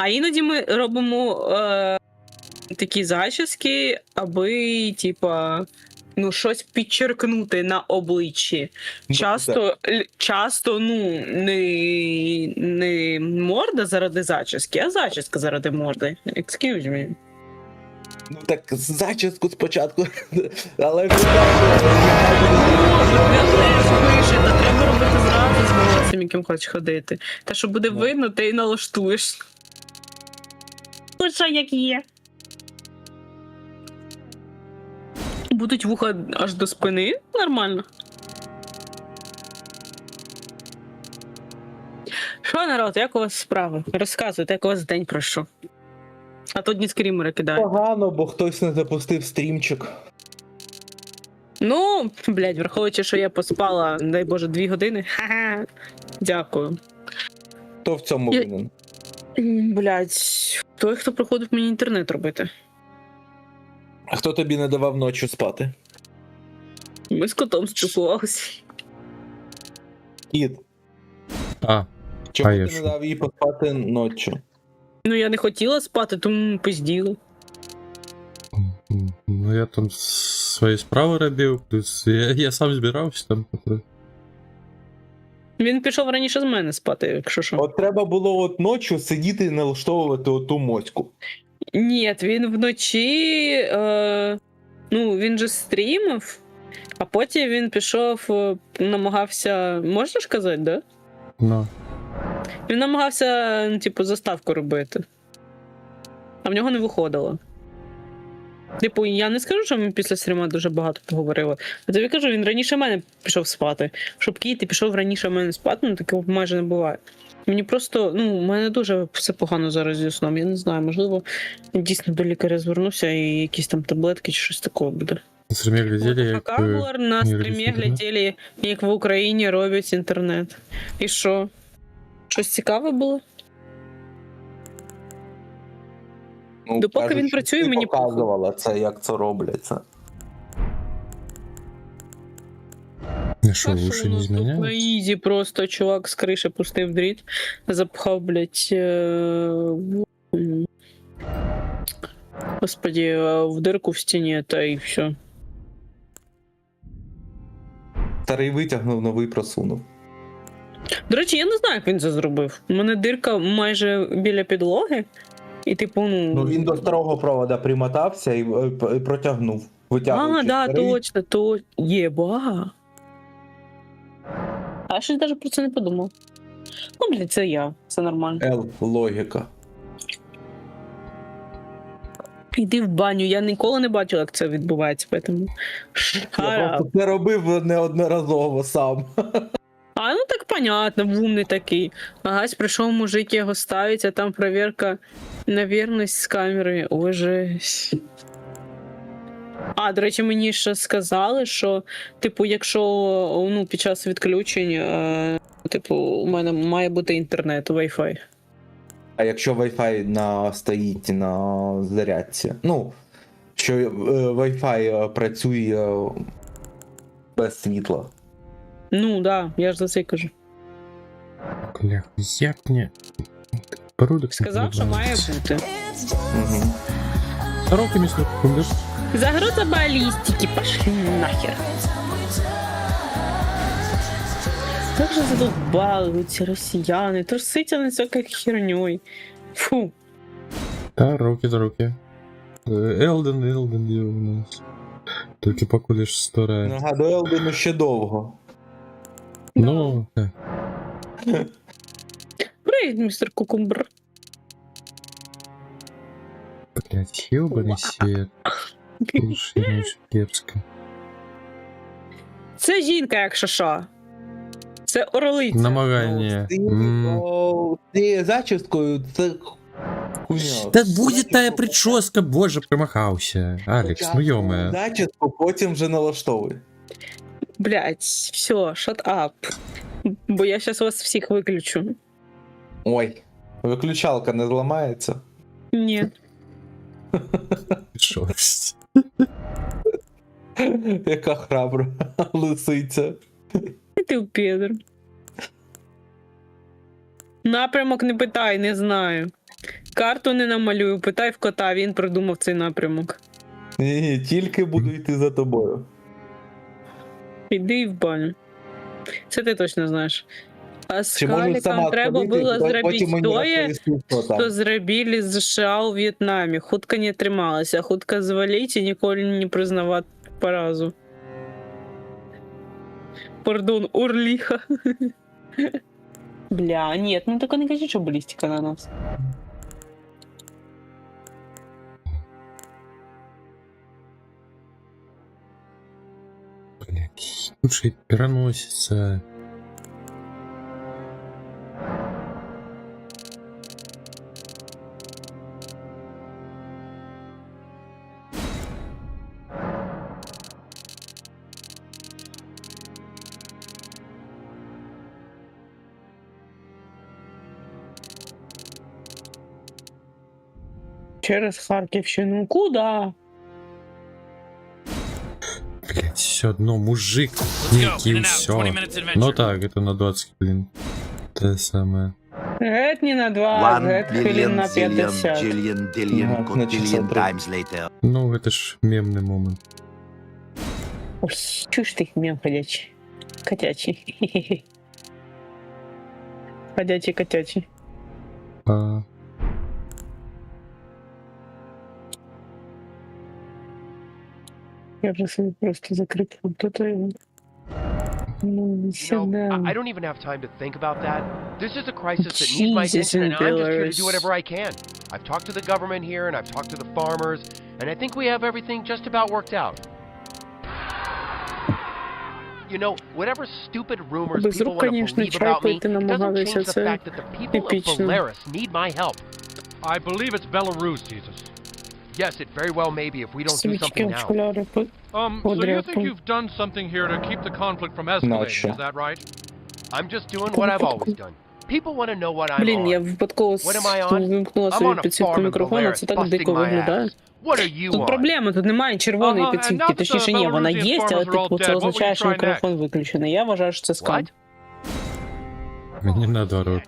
іноді ми робимо такі зачіски, аби, типа, ну, щось підчеркнути на обличчі. Ну, Часто, ну, не морда заради зачіски, а зачіска заради морди. Excuse me. Ну так зачіску спочатку, але Можна вишити, треба робити зразу з волоссям, яким хочеш ходити. Та що буде Ну. видно, ти і налаштуєш. Ну, що як є. Будуть вуха аж до спини? Нормально. Що, народ, як у вас справи? Розказуйте, як у вас день пройшов. А то дні скрімери кидають. погано, бо хтось не запустив стрімчик. Ну, блядь, враховуючи, що я поспала, дай Боже, 2 години. Ха-ха. Дякую. Хто в цьому Я- винен? Блядь, той, хто приходив мені інтернет робити. Хто тобі не давав ночі спати? Ми з котом спілкувалися. Кіт. А, Чому А ти я не що? дав їй поспати ночі? Ну, я не хотіла спати, тому пизділа. ну я там свої справи робив, плюс я сам збирався там. Він пішов раніше з мене спати, якщо що. От треба було от ночі сидіти і налаштовувати оту моську. Ні, він вночі. Ну, він же стрімив, а потім він пішов, намагався. Можна ж казати, да? Ну. Він намагався, ну, типу, заставку робити. А в нього не виходило. Типу, я не скажу, що ми після стріма дуже багато поговорили. Я тобі кажу, він раніше мене пішов спати. Щоб Кіт пішов раніше мене спати, ну такого майже не буває. Мені просто, ну, у мене дуже все погано зараз зі сном. Я не знаю, можливо, дійсно до лікаря звернуся і якісь там таблетки чи щось такого буде. На стрімі глядели, як... Каблер на не стрімі робить інтернет? гляділи, як в Україні роблять інтернет. І що? Щось цікаве було? Ну, Допоки кажуть, він що працює, ти мені похуй. показувала це, як це робляться. Ну що, лучше не На зміняють? ізі просто чувак з криші пустив дріт, запхав, блядь, господи, в дирку в стіні, та і все. Старий витягнув, новий просунув. До речі, я не знаю, як він це зробив. У мене дирка майже біля підлоги, і типу, Ну він до старого провода примотався і протягнув. Витягуючи да, старий. точно, то єба. А я щось навіть про це не подумав. Ну, блядь, це я, це нормально. Логіка. Іди в баню, я ніколи не бачила, як це відбувається, поэтому... Я просто це робив неодноразово сам. А, ну так понятно, умний такий. Агась прийшов мужик, його ставить, а там перевірка на вірність з камери. Ой, жесть. А, до речі, мені ще сказали, що, типу, якщо, ну, під час відключень, типу, у мене має бути інтернет, Wi-Fi. А якщо Wi-Fi стоїть на зарядці? Ну, що Wi-Fi працює без світла. Ну, да, я ж за це й кажу. Бля, як мені... Порудок Сказав, що має бути. Угу. Роки місно кумбиш. Загроза балістики, пошли нахер. Как же задолбали ці росіяни, труситься на всякой херней. Фу. Та, руки за руки. Елден є у нас. Тільки поки лиш старає. Ага, до Елдену ще довго. Ну, Привіт, містер Кукумбр. блядь, ёбаний свет. Рішення кепське. Це жінка, якщо що. Це орлиця. Намагання. Ти зачіскою, це хуйня. Та буде тая прическа, боже, примахався. Алекс, ну йоме. Зачіску потім вже налаштовуй. Блять, все, shut up. Бо я зараз вас всіх виключу. Ой, виключалка не зламається. Ні. Шорсть. Яка храбра лисиця. Ти в підр. Напрямок не питай, не знаю. Карту не намалюю, питай в кота, він придумав цей напрямок. Ні, тільки буду йти за тобою. Іди в баню. Це ти точно знаєш. А з Чи можу Каліком сама треба сходити, було потім зробити мені тое, розповісти, що там. що зробили з США у В'єтнамі. Хутко не трималася, хутко звалить і ніколи не признавати поразу. Пардон, Орлиха. Бля, нет, ну только не кажи, что баллистика на нас. Блядь, слушай, переносится. Через Харківщину. Куда? Блядь, все одно мужик. Let's go. Некий, In and out. все. 20 minutes adventure. Ну так, это на 20, блин. Те самое. Геть не на 2, геть хвилин на 50. jillion, dillion, Ага, значить, cotillion це три. times later. Ну, это ж мемный момент. Ой, чушь ты мем ходячий. Котячий. Ходячий котячий. А, Я вже собі просто закрив тут його. Ну, No, сюди. I don't even have time to think about that. This is a crisis that needs my Jesus, attention, and I'm just here to Belarus. do whatever I can. I've talked to the government here, and I've talked to the farmers, and I think we have everything just about worked out. You know, whatever stupid rumors Без people рук, want to конечно, believe чай about me, пити it doesn't намагалися, change the це fact that the people of епічно. Belarus need my help. I believe it's Belarus, Jesus. Yes, it very well may be if we don't do Свічки, something now. окуляри. So you Подряд. think you've done something here to keep the conflict from escalating, Not sure. is that right? I'm just doing what I've always done. People want to know what I'm Блін, я on. випадково What am I on? вимкнула I'm свою on a підсвітку farm in мікрофона, Belarus, це так busting дико my виглядає. ass. What are you Тут on? проблема, тут немає червоної Ага, підсвітки, and now точніше that ні, the вона Belarusian є, але farmers are all типу dead, це what will означає, you що try мікрофон виключений. Я вважаю, що це скам. What? Мені наоборот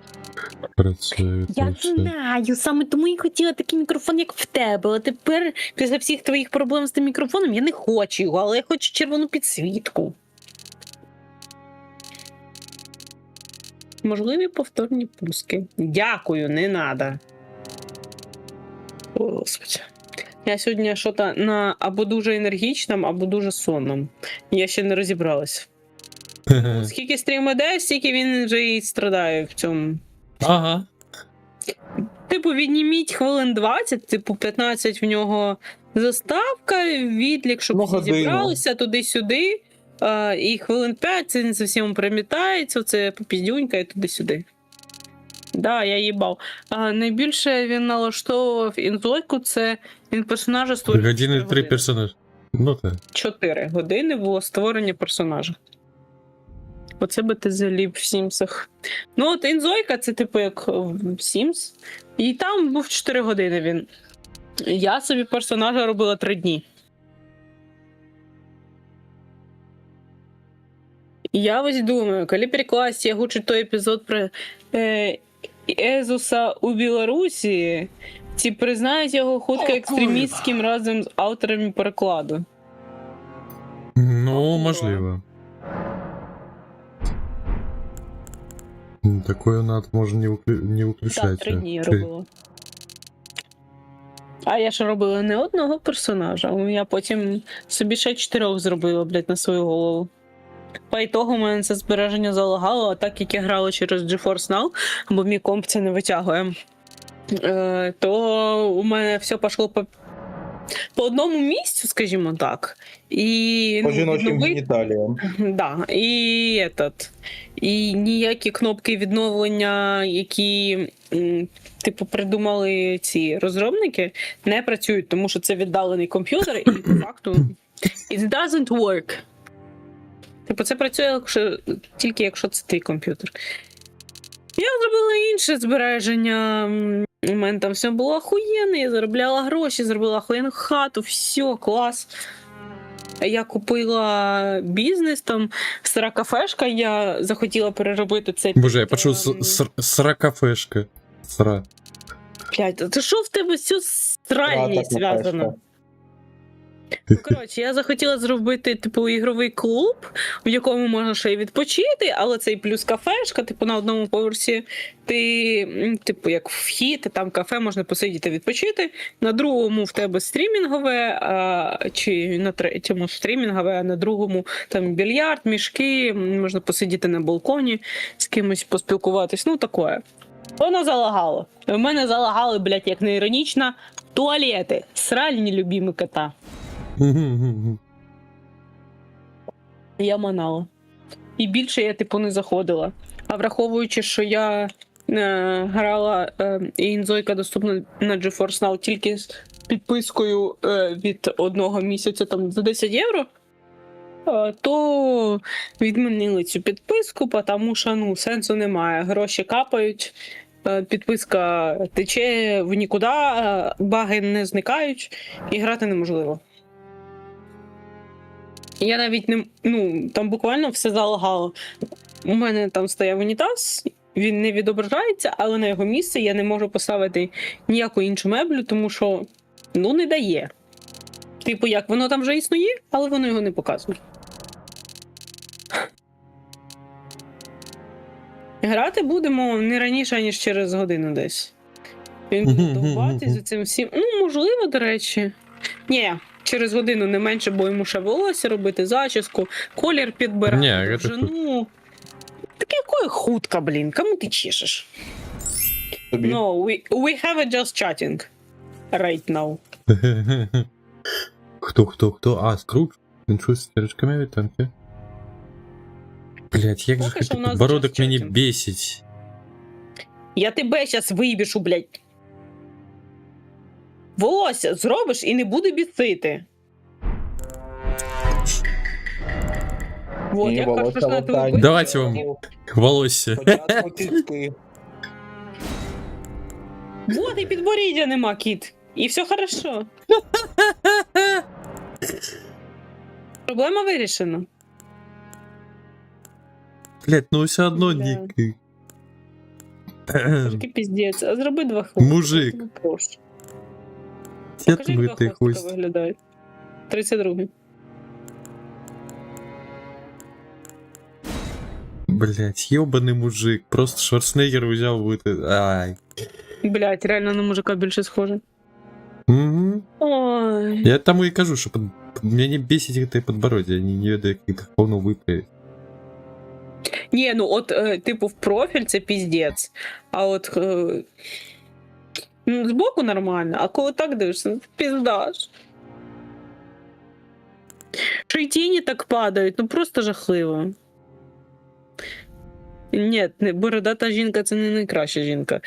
працює. Я то все. знаю, саме тому і хотіла такий мікрофон, як в тебе. Але тепер, після всіх твоїх проблем з тим мікрофоном, я не хочу його, але я хочу червону підсвітку. Можливі повторні пуски. Дякую, не надо. О, Господи. Я сьогодні що-то на або дуже енергічному, або дуже сонному. Я ще не розібралась. Скільки стрім іде, стільки він вже і страдає в цьому. Ага. Типу, відніміть хвилин 20, типу 15 в нього заставка, відлік, щоб Ну, всі годину. зібралися туди-сюди. І хвилин 5 це не зовсім примітається, це попіздюнька і туди-сюди. Да, я їбав. Найбільше він налаштовував інзойку, це він персонажа створював. Години 3 години. персонажі. Ну так. 4 години було створення персонажа. Оце би ти заліп в Сімсах. Ну, от інзойка, це типу як в Sims. І там був 4 години він. Я собі персонажа робила 3 дні. І я ось думаю, коли перекласти ягучий той епізод про Езуса у Білорусі, ці признають його хутко екстремістським разом з авторами перекладу. Ну, можливо. Такое надо, може, не виключати. Так, 3 дні я робила. А я ж робила не одного персонажа, я потім собі ще 4 зробила, блядь, на свою голову. По ітогу у мене це збереження залагало, а так як я грала через GeForce Now, бо мій комп це не витягує, то у мене все пішло по одному місцю, скажімо так. І, По жіночим відновити- геніталіям. Да, і ніякі кнопки відновлення, які типу придумали ці розробники, не працюють, тому що це віддалений комп'ютер, і по факту it doesn't work. Типу, це працює тільки якщо це твій комп'ютер. Я зробила інше збереження. У мене там все було охуєнне, я заробляла гроші, зробила охуєнну хату, все, клас. Я купила бізнес, там сира кафешка, я захотіла переробити це. Боже, я почув сракафешка. Сра. Блядь, це що в тебе все з сральні зв'язано? Ну, коротше, я захотіла зробити, типу, ігровий клуб, в якому можна ще й відпочити, але це і плюс кафешка, типу, на одному поверсі ти, типу, як вхід, там кафе, можна посидіти відпочити, на другому в тебе стрімінгове, чи на третьому стрімінгове, а на другому там більярд, мішки, можна посидіти на балконі, з кимось поспілкуватись, ну, таке. Воно залагало. У мене залагали, блядь, як не іронічно, туалети, сральні любімі кота. Я манала. І більше я, типу, не заходила. А враховуючи, що я грала, і інзойка доступна на GeForce Now тільки з підпискою від 1 місяця там за 10 євро, то відмінили цю підписку, тому що, ну, сенсу немає. Гроші капають, підписка тече в нікуди, баги не зникають, і грати неможливо. Я навіть не, ну, там буквально все залагало. У мене там стояв унітаз, він не відображається, але на його місце я не можу поставити ніяку іншу меблю, тому що, ну, не дає. Типу, як воно там вже існує, але воно його не показує. Грати будемо не раніше, ніж через годину десь. Він буде довбатись за цим всім. Ну, можливо, до речі. Ні, через годину не менше, бо йому ще волосся робити, зачіску, колір підбирати, Ні, довжину. Так якої хутка, блін, кому ти чешеш? Тобі. No, we have a just chatting right now. Хто? А, Скрудж? Він щось з кірочками від танки. Блять, як же Поки що в нас подбородок just мені chatting. бесить. Я тебе щас вибішу, блядь. Волосся зробиш і не буду бісити. Вот, Ні, я кажу, волосся що на латань. тебе Давайте вам волосся. Спочатку цицьки. Вот і підборіддя нема, кіт. І все хорошо. Проблема вирішена. Блять, ну все одно Бля. нік. Трошки піздець. А зроби 2 хвостика. Мужик. Ну, прошу. Дід Покажи, як 2 митий хвостика хвост. виглядають. 32-й. Блять, ёбаний мужик. Просто Шварценеггер взяв бути. Ай. Блять, реально на мужика більше схоже. Угу. Ой. Я тому и кажу, что меня не бесит это подбородье, они не ведают каких-то полно выправить. Ні, ну от, типу, в профіль це піздець. А от ну, збоку нормально, а коли так дивишся, ну, піздаш. Що й тіні так падають, ну просто жахливо. Ні, бородата жінка це не найкраща жінка.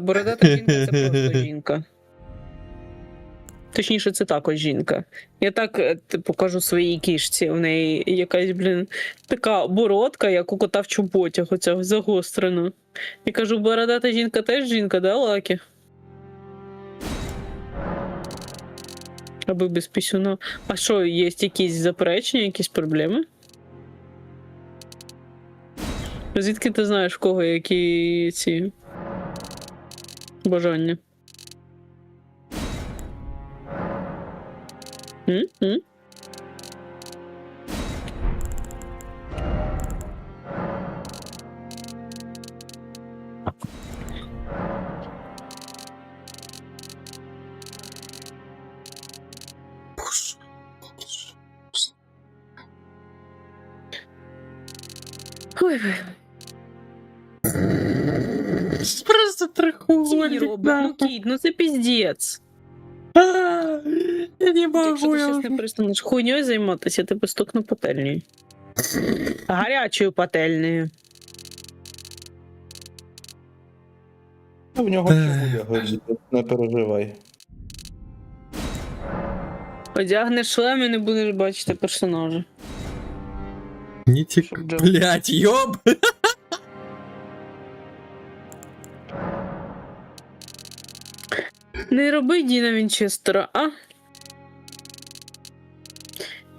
Бородата жінка це просто жінка. Точніше, це також жінка. Я так типу, кажу своїй кішці, в неї якась, блін, така бородка, як у кота в чоботях, оця загострена. І кажу, бородата жінка теж жінка, да, Лакі? Аби без пісюна. А що, є якісь заперечення, якісь проблеми? Звідки ти знаєш, в кого які ці бажання? М? Ой, Просто тіні треугольник, робить, ну кіт, ну це піздець. Я не Якщо могу, ти я щас уже... не перестанеш хуйньою займатися, я тебе стукну пательнею. Гарячою пательнею. В нього чому лягать, не переживай. Одягнеш шлем і не будеш бачити персонажа. Не тик... Чтоб Джо- Блять, ёб! Не роби Діна Вінчестера, а?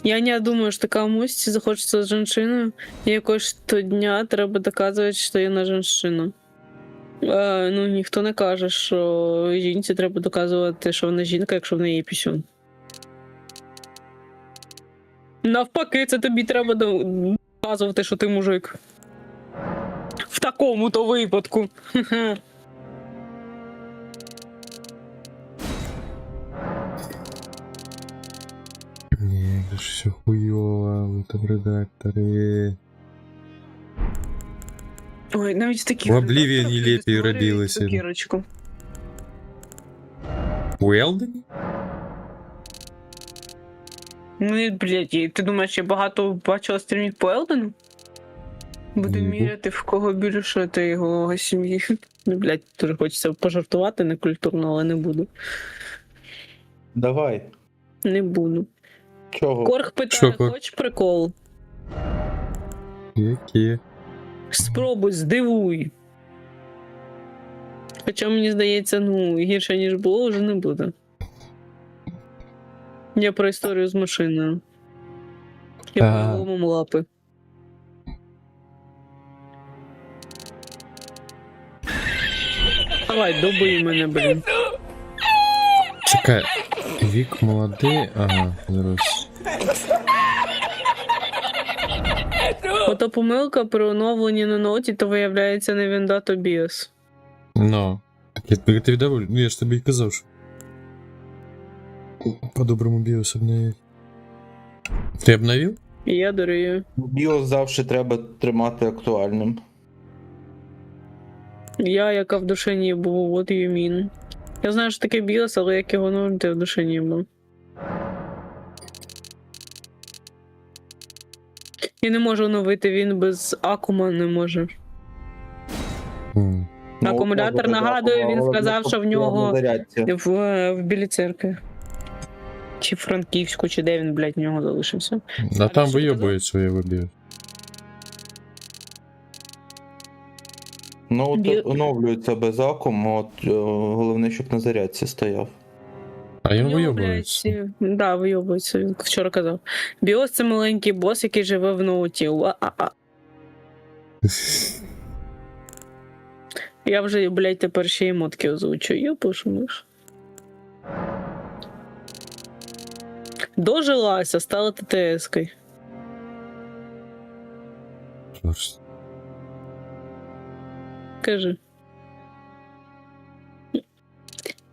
Я не думаю, что комусь захочется с женщиной, и якось то дня треба доказувати, що я на женщину. Ну, ніхто не каже, що жінці треба доказувати, що вона жінка, якщо в неї є пісюн. Навпаки, це тобі треба доказувати, що ти мужик. В такому-то випадку. Не, это ж все хуёво в этом редакторе. Ой, навіть такі В Обливіоні лепі родилася. Кірочку. Уэлден? Ну, блядь, і ти думаєш, я багато бачила стрімів по Елдену? Буду Ні. міряти, в кого більше ти його сім'ї. Ну, блядь, дуже хочеться пожартувати некультурно, але не буду. Давай. Не буду. Чого? Корг питає, Що, Корг? хоч прикол? Які? Спробуй, здивуй. Хоча мені здається, ну, гірше, ніж було, вже не буде. Я про історію з машиною. Я Ага. переломом лапи. Давай, добий мене, блін. Чекай. Вік молодий, ага, зараз. Ото помилка при оновленні на ноті, то виявляється не вінда, то BIOS. Ну. Я тобі доволі. Ну я ж тобі і казав, що. По-доброму біос обновив. Ти обновив? І я дурію. BIOS завжди треба тримати актуальним. Я, яка в душі не був, what you mean. Я знаю, що таке BIOS, але як його оновити, в душі не був. Я не можу оновити, він без акума не може. М. Акумулятор, нагадую, він сказав, що в нього зарядці. в Білій церкві. Чи в Франківську, чи де він, блядь, в нього залишився. А там що ти вийобують своє біос. Ну, Бі- от оновлюється без акуму, от головне, щоб на зарядці стояв. А він У нього, вийобується. блядь, да, вийобується, він вчора казав. Біос це маленький бос, який живе в ноуті. Я вже, блядь, тепер ще емотки озвучую. Я пишу миш. Дожилася, стала ТТС-кою. Жорстко. Кажи.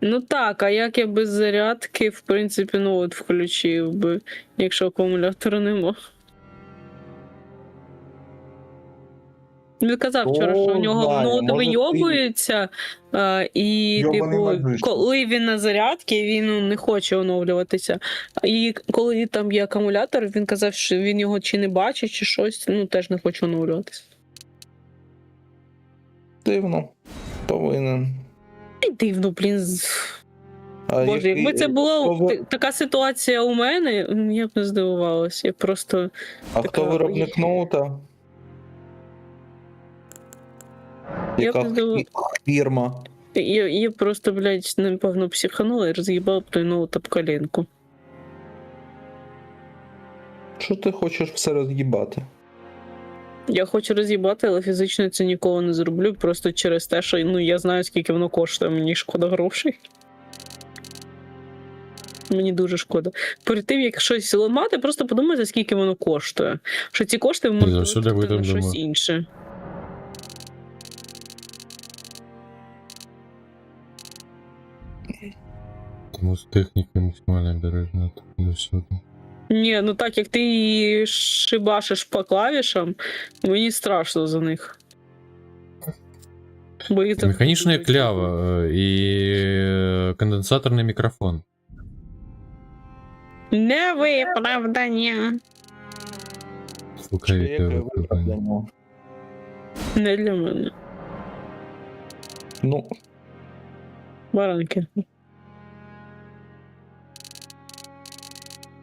Ну так, а як я без зарядки, в принципі, ну от включив би, якщо акумулятора нема. Він казав вчора, що у нього знає, ноут може, вийобується, і Йобаний типу, мозжечок. коли він на зарядці, він ну, не хоче оновлюватися. І коли там є акумулятор, він казав, що він його чи не бачить, чи щось, ну теж не хоче оновлюватися. Дивно. Повинен. І дивно, блін. А Боже, якби це була хто така ситуація у мене, я б не здивувалася. Я просто. А така, хто виробник ноута? Я Яка б здиву- фірма? Я просто, блядь, напевно, психанула і роз'їбала б той ноут об коленку. Що ти хочеш все роз'їбати? Я хочу роз'їбати, але фізично це ніколи не зроблю, просто через те, що ну, я знаю, скільки воно коштує, мені шкода грошей. Мені дуже шкода. Перед тим, як щось ламати, просто подумайте, скільки воно коштує. Що ці кошти ви можете завжди витратити на будемо щось думати. інше. Тому з техніки максимально бережно до всюди. Ні, ну так як ти її шибашиш по клавішам, мені страшно за них. Бо їх там Механічна дуже клява і конденсаторний мікрофон. Не виправдання. Слухай, Яке виправдання? Не для мене. Ну, Баранки.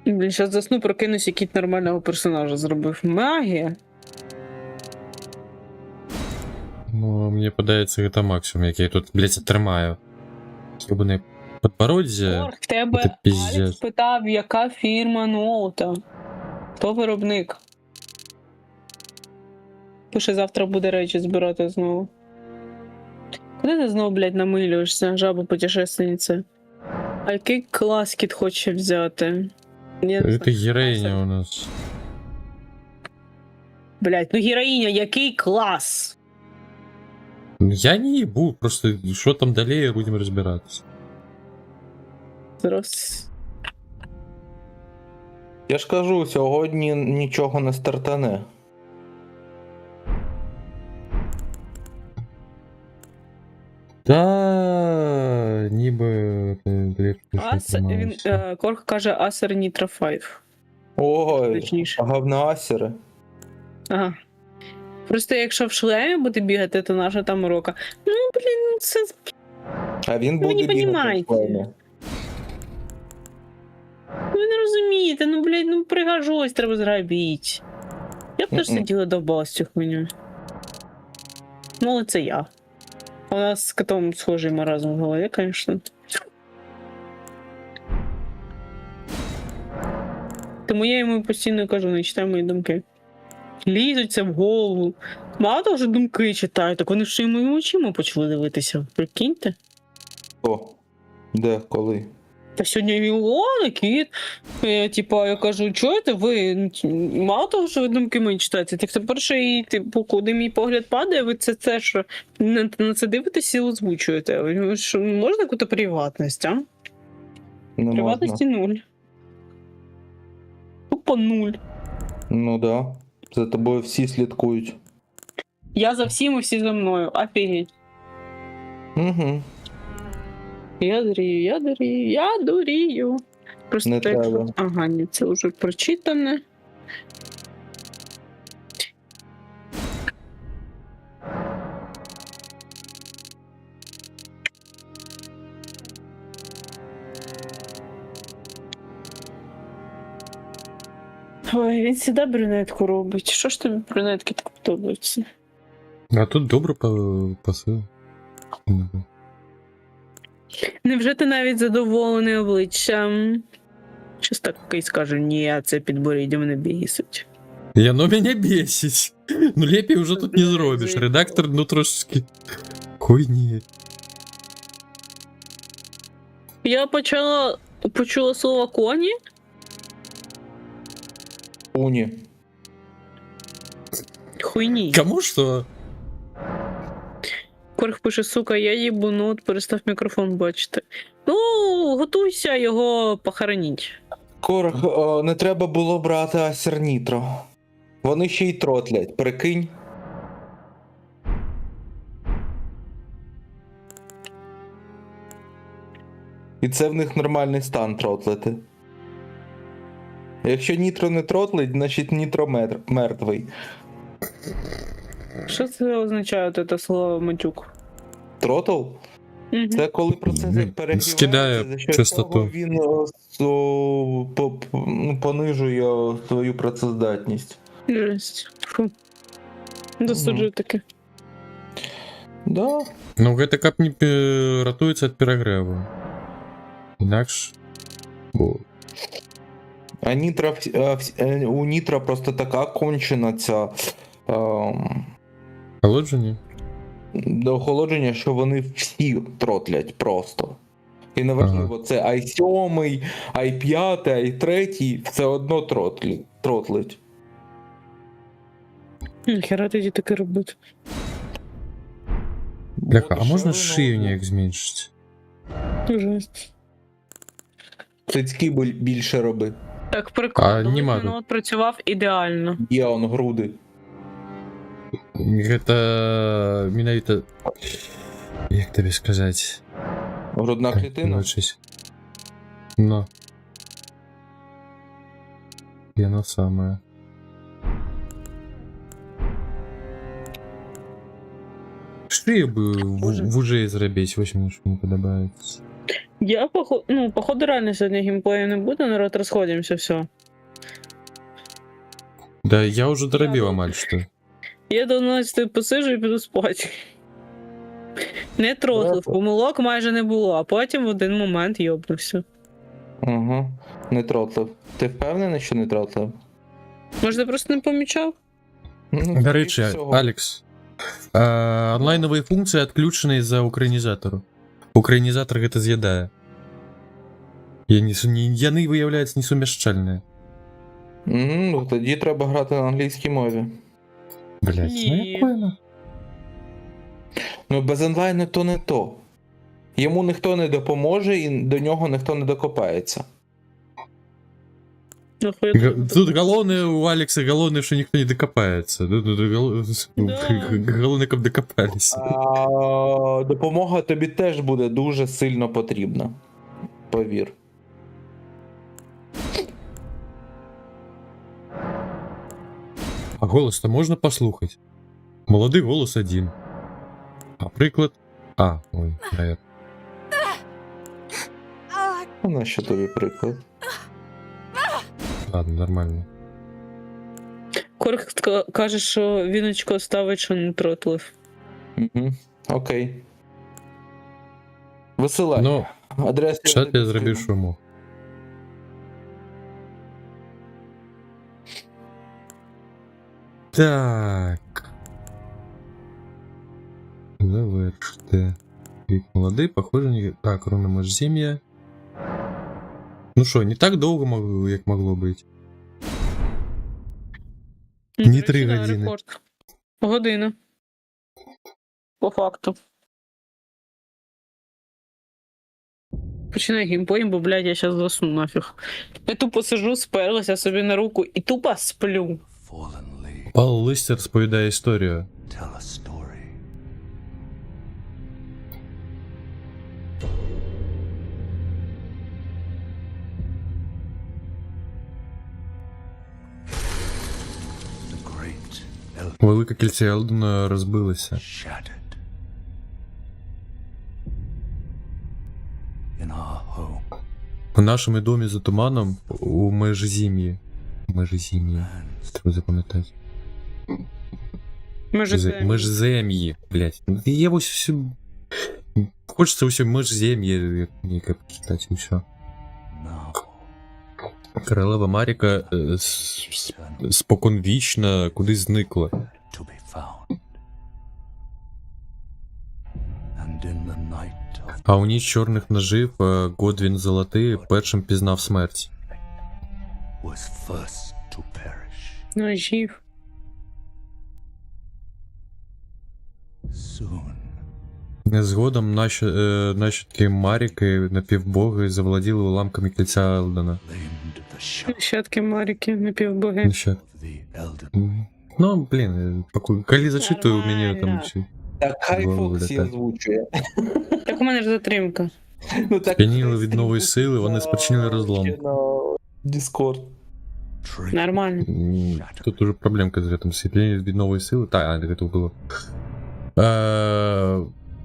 Блін, зараз засну, прокинусь, який нормального персонажа зробив. Магія. Ну, мені подається, це максимум, який я тут, блядь, тримаю. Зроблений подбороддя. Орг, в тебе Це піздець. Алекс питав, яка фірма ноута. Хто виробник? Пише, завтра буде речі збирати знову. Куди ти знову, блядь, намилюєшся, жаба путешественниця? А який клас кіт хоче взяти? Я не Це знаю. героїня у нас. Блядь, ну героїня, який клас? Я не їбу, просто що там далі, будемо розбиратися. Зараз. я ж кажу, сьогодні нічого не стартане. Та ніби Він, Корг каже Acer Nitro 5. Ой, Точніше. говноасери. Ага. Просто якщо в шлемі буде бігати, то наша там урока. Ну, блін, це. А він Ви буде не понімаєте. бігати. Ви не розумієте, ну, блядь, ну пригажусь, треба зробити. Я б теж Мгм. сиділа довбалась цю хуйню. Ну, але це я. У нас з котом схожий маразм в голові, звісно. Тому я йому постійно кажу, не читай мої думки. Лізуться в голову. Мало того, що думки читають, так вони ще й моїми очима почали дивитися. Прикиньте. Хто? Де, коли? Та сьогодні Ілона, кіт. Типа, я кажу, чуєте, ви мало того, що ви думки мої читаєте, так тепер ще і типу, куди мій погляд падає, ви це що на це дивитесь і озвучуєте. Ви що, можна якусь приватність, а? Не Приватності можна. нуль. Тупо нуль. Ну да. За тобою всі слідкують. Я за всім і всі за мною. Офігеть. Угу. Я дурію. Просто Не так, треба. ага, ні, це вже прочитане. Ой, він завжди брюнетку робить. Що ж тобі брюнетки так подобаються? А тут добре посил. Невже ти навіть задоволений обличчям? Щось такий скаже, ні, це підборіддя мене бісить. Яно мене бесить. Ну лепей уже тут не зробиш. Редактор, ну трошечки. Хуйні. Я почула слово коні. Уні. Хуйні. Кому що? Корх пише, сука, я їбу, ну от перестав мікрофон бачити. Ну, готуйся його похороніть. Корг, не треба було брати Асер Нітро. Вони ще й тротлять, прикинь. І це в них нормальний стан тротлити. Якщо Нітро не тротлить, значить Нітро мертвий. Що це означає це слово матюк? Тротл? Угу. Це коли процесор перегрівається, Скидає за що частоту. того він понижує свою працездатність. Жесть. Фу. Досуджую таке. Да. Ну, гэта каб не ратуецца ад перагрэву. Інакш. О. А Нітро, у Нітро просто така кончена ця Холодження? до охолодження, що вони всі тротлять просто. І неважливо, це i7, i5, i3, все одно тротлить. Хера тоді таке робити. Бляха, а можна Бо шию дешевий ніяк зменшити? Жесть. цицьки більше роби. Так, прикольно. А, нема Ноут тут. працював ідеально. Є он груди. Гэта менавіта. Як тобі сказати? Грудна клітина. 26. Но. Яно самое. Шию бы в уже зрабіць, вось мені що не подобається. Я походу реально сьогодні геймплею не буде, народ, розходимося, все. Да, я уже доробив амаль що. Я до 12 посижу і піду спати. Не тротлив, помилок майже не було, а потім в один момент йобнувся. Угу. Не тротлив. Ти впевнений, що не тротлив? Може, ти просто не помічав? Ну, До речі, скоріш всього. Алекс, онлайнові функції відключені з-за українізатору. Українізатор гэта з'їдає. Яны виявляються несумяшчальні. Ну, тоді треба грати на англійській мові. Блять, Ні. ну Ну, без онлайну то не то. Йому ніхто не допоможе і до нього ніхто не докопається. Тут головне у Алекса, головне, що ніхто не докопається. Головне, каб докопалися. А допомога тобі теж буде дуже сильно потрібна. Повір. А голос-то можна послухати? Молодий голос один. А приклад... ой, наверное. А на що тобі приклад? Ладно, нормально. Корх каже, що віночку ставить, що не тротлив. Угу. Окей. Висилай. Ну, Адрес чат я зробив, що мог. Так. Завершити. Вік молодий, похоже, не... Так, руна Можзім'я. Ну що, не так довго, як могло бути. Ну, Ні, до 3 да, години. рекорд. Година. По факту. Починай геймплей, бо, блядь, я щас засну нафіг. Я тупо сижу, сперлася собі на руку і тупо сплю. Пал Листер розповідає історію. Tell a story. The great elf Велике кільце Елдена розбилося. shattered. In our home, У нашому домі за туманом у Межзім'ї. Треба запам'ятати. Межзем'ї, блядь. Я ось все... Хочеться ось межзем'ї, як читати, і все. Now, Королева Маріка споконвічно кудись зникла. to be found. And in the night of А у ніч чорних ножів Годвін Золотий першим пізнав смерть. was first to perish. Ножів. Soon, Згодом нащадки Маріки, напівбоги, заволоділи уламками кільця Елдена. claimed the shadow Щатки Маріки, напівбоги. Нащад... of the Elden. Ну, блін, коли зачитую, мені там Нормально. всі. Так хай Голову Фоксі летать. озвучує. Так у мене ж затримка. Ну, так Сп'яніли від нової сили, вони спричинили розлом. На Discord. Tree Нормально. Тут уже проблемка з рядом. Сп'яніли від нової сили. Так, це було.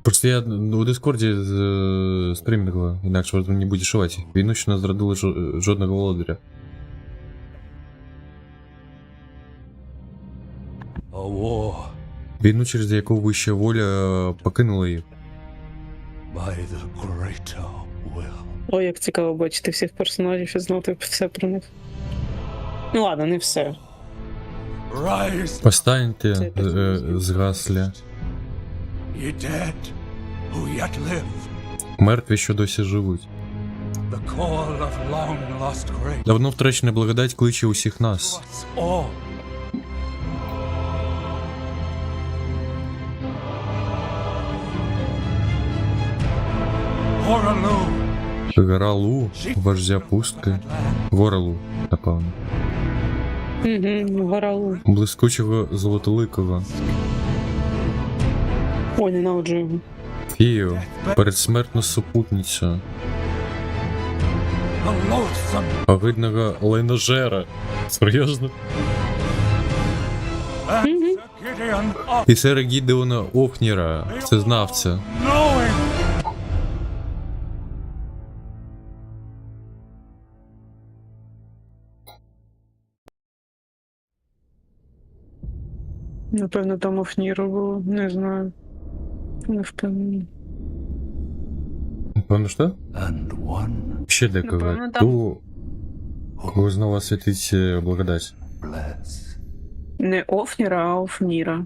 Просто я у Дискорді стрімінгла, інакше не буде шивати. Війну ще не зрадили жодного володаря. a war Війну, через яку вища воля покинула їх. by the greater will. Ой, як цікаво бачити всіх персонажів і знати все про них. Ну ладно, не все. Rise, Постаньте згаслі. ye dead who yet live. Мертві, що досі живуть. The call of long lost grace Давно втрачена благодать кличе усіх to нас. us all. Horaloo, Горалу, вождя пустки. Воралу, напевно. Угу, Горалу. Блискучого золотоликого. Ой, ненавиджу його. Фію, передсмертну супутницю. the loathsome Огидного лайножера. Серйозно? and Sir Gideon of Пісера Гідеона Офніра, всезнавця. knowing. Напевно, там Офніру було, не знаю. Не впевнений. Напевно, що? And one Ще декого. Напевно, там. Ту, кого знову святить благодать. bless. Не Офніра, а Офніра.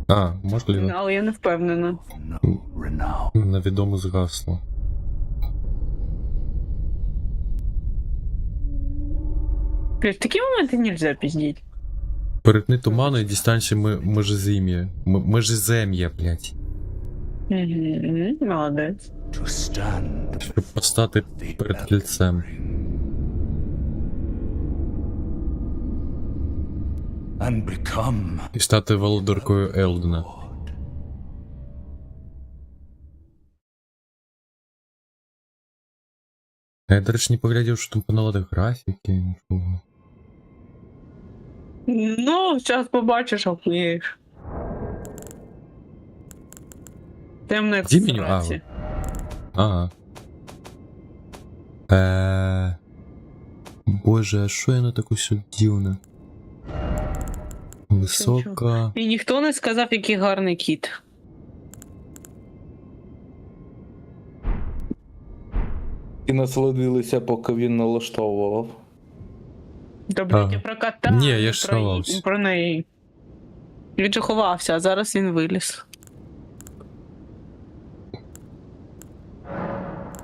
А, можливо. Але я не впевнена. No renown. Невідомо згасло. В такі моменти нельзя піздіть. Перетни туману і дістанься межезем'я. Межезем'я, блядь. Угу, молодець. To stand Щоб постати the перед Elden кільцем. Ring. And become І стати володаркою Елдена. Lord. А я, до речі, не поглядів, що там поновили графіки, нічого. Ну, зараз побачиш, охуєш. Темна Ді меню? екстракція. Ага. Боже, а що я на таку все дивне? Висока. І ніхто не сказав, який гарний кіт. І насолодилися, поки він налаштовував. Та, блядь, А. я про кота, Ні, я не ж про, сховався. про неї. Він же ховався, а зараз він виліз.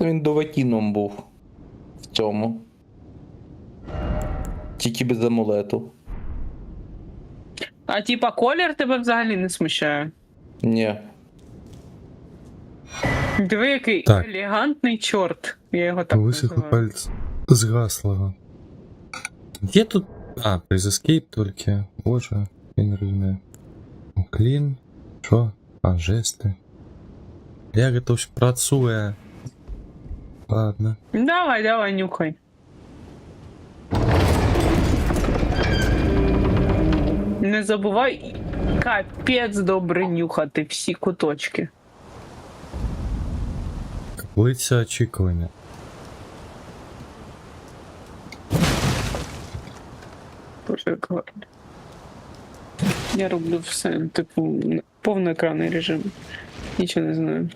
Він доватіном був в цьому. Тільки без амулету. А типа колір тебе взагалі не смущає. Ні. Диви, який Так. елегантний чорт. Я його так Висохло називаю. пальць згаслого. Где тут... А, прess escape тільки. Боже, я не розумію. Клін. Що? А, жести. Я готов працює. Ладно. Давай, давай, нюхай. Не забувай, капець добре нюхати всі куточки. Каплиця очікування. Боже, як гарно. Я роблю все, типу, повноекранний режим. Нічого не знаю.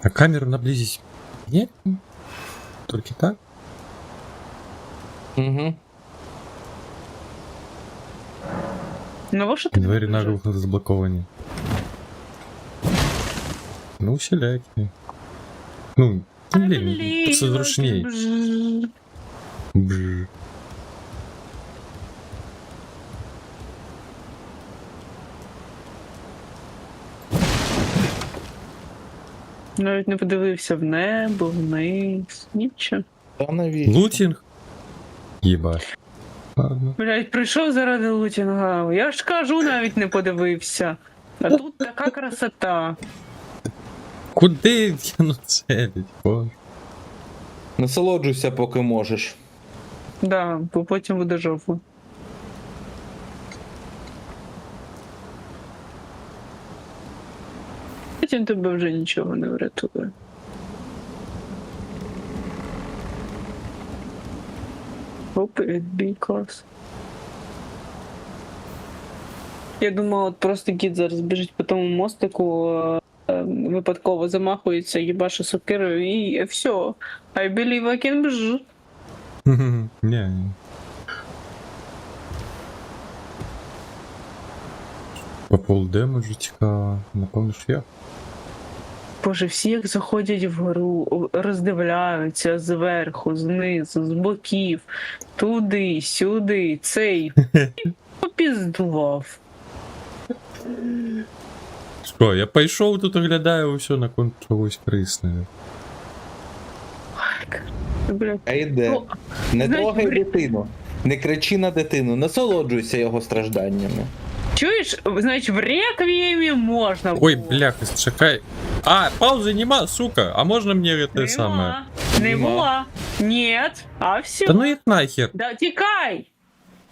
А камеру наблизить? Нет? Только так? Угу. Ну, що ти Двері не наглухо заблоковані. Ну, усілякі. Ну, блін, це зручней. Бж. Навіть не подивився в небо, вниз, нічого. Та навіщо? Лутінг? Єбать. Ладно. Блять, прийшов заради лутінга. Я ж кажу, навіть не подивився. А тут така красота. Куди я нацелить? Боже. Насолоджуйся, поки можеш. Да, бо потім буде жопа. Потім тебе вже нічого не врятує. Опа, відбій, клас. Я думала, от просто кіт зараз біжить по тому мостику, випадково замахується, їбаше сокирою і все. I believe I can бж. Ні. По полдемеджу цікаво. Напевно, що я. Боже, всі як заходять вгору, роздивляються зверху, знизу, з боків, туди, сюди, цей попіздував. Що, я пішов тут оглядаю все на конт чогось корисного. Бля, А йде. ну, Не знаєш, трогай блін. дитину. Не кричи на дитину, насолоджуйся його стражданнями. чуєш, значить, в реквіємі можна Ой, було. бляха, чекай. А, паузы нема, сука. А можно мне это самое? Не Нема. була. Нет. А все. Да ну их нахер. Да тікай.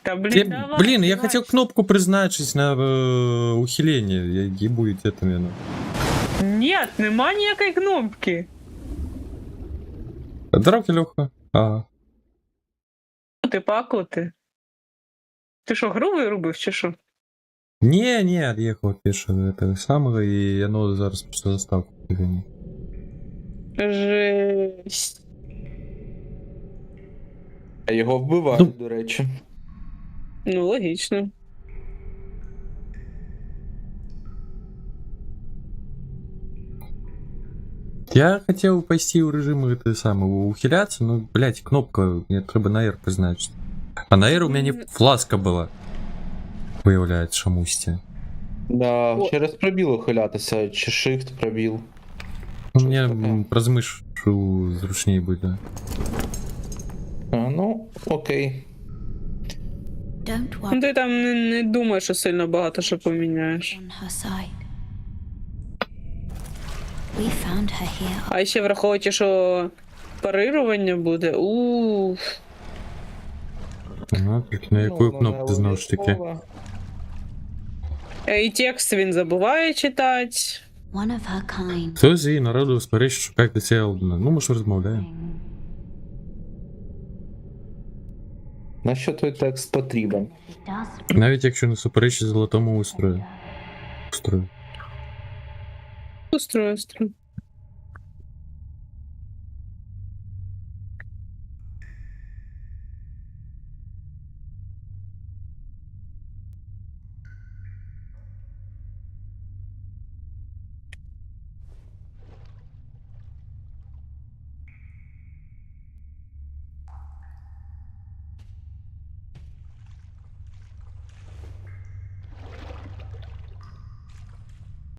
Та блін, Я, давай, блин, я давай. хотел кнопку призначить на ухиление. Я ебу это, наверное. Нет, нема ніякої кнопки. Здорово, Леха. Ага. Ти пакоти. Ти що, гру вирубив чи що? Не, отъехал пешо этого самого, и оно зараз просто заставку перегони. Жесть. А його вбивають, до речі. Ну, логічно. Я хотел пойти в режим этого самого ухиляться, но, блядь, кнопка, мне треба на R позначить. А на R у меня не фласка была. Виявляється, шамусті. Да, О. через пробіл ухилятися, чи shift пробіл. У Щось меня таке. праз мишу зручнее буде. А, ну, окей. Don't Ну worry ти там не думаєш, що сильно багато що поміняєш. on her side. We found her here. А ще враховуючи, що парирування буде. Уф. Ну, так на яку Ну, кнопку вона знову ж таки. обов'язкова. І текст він забуває читати. One of her kind. Хто з її народу сперечить шукати цей Елдена? Ну, ми ж розмовляємо. На що той текст потрібен? He does Навіть якщо не суперечить золотому устрою. Устрою.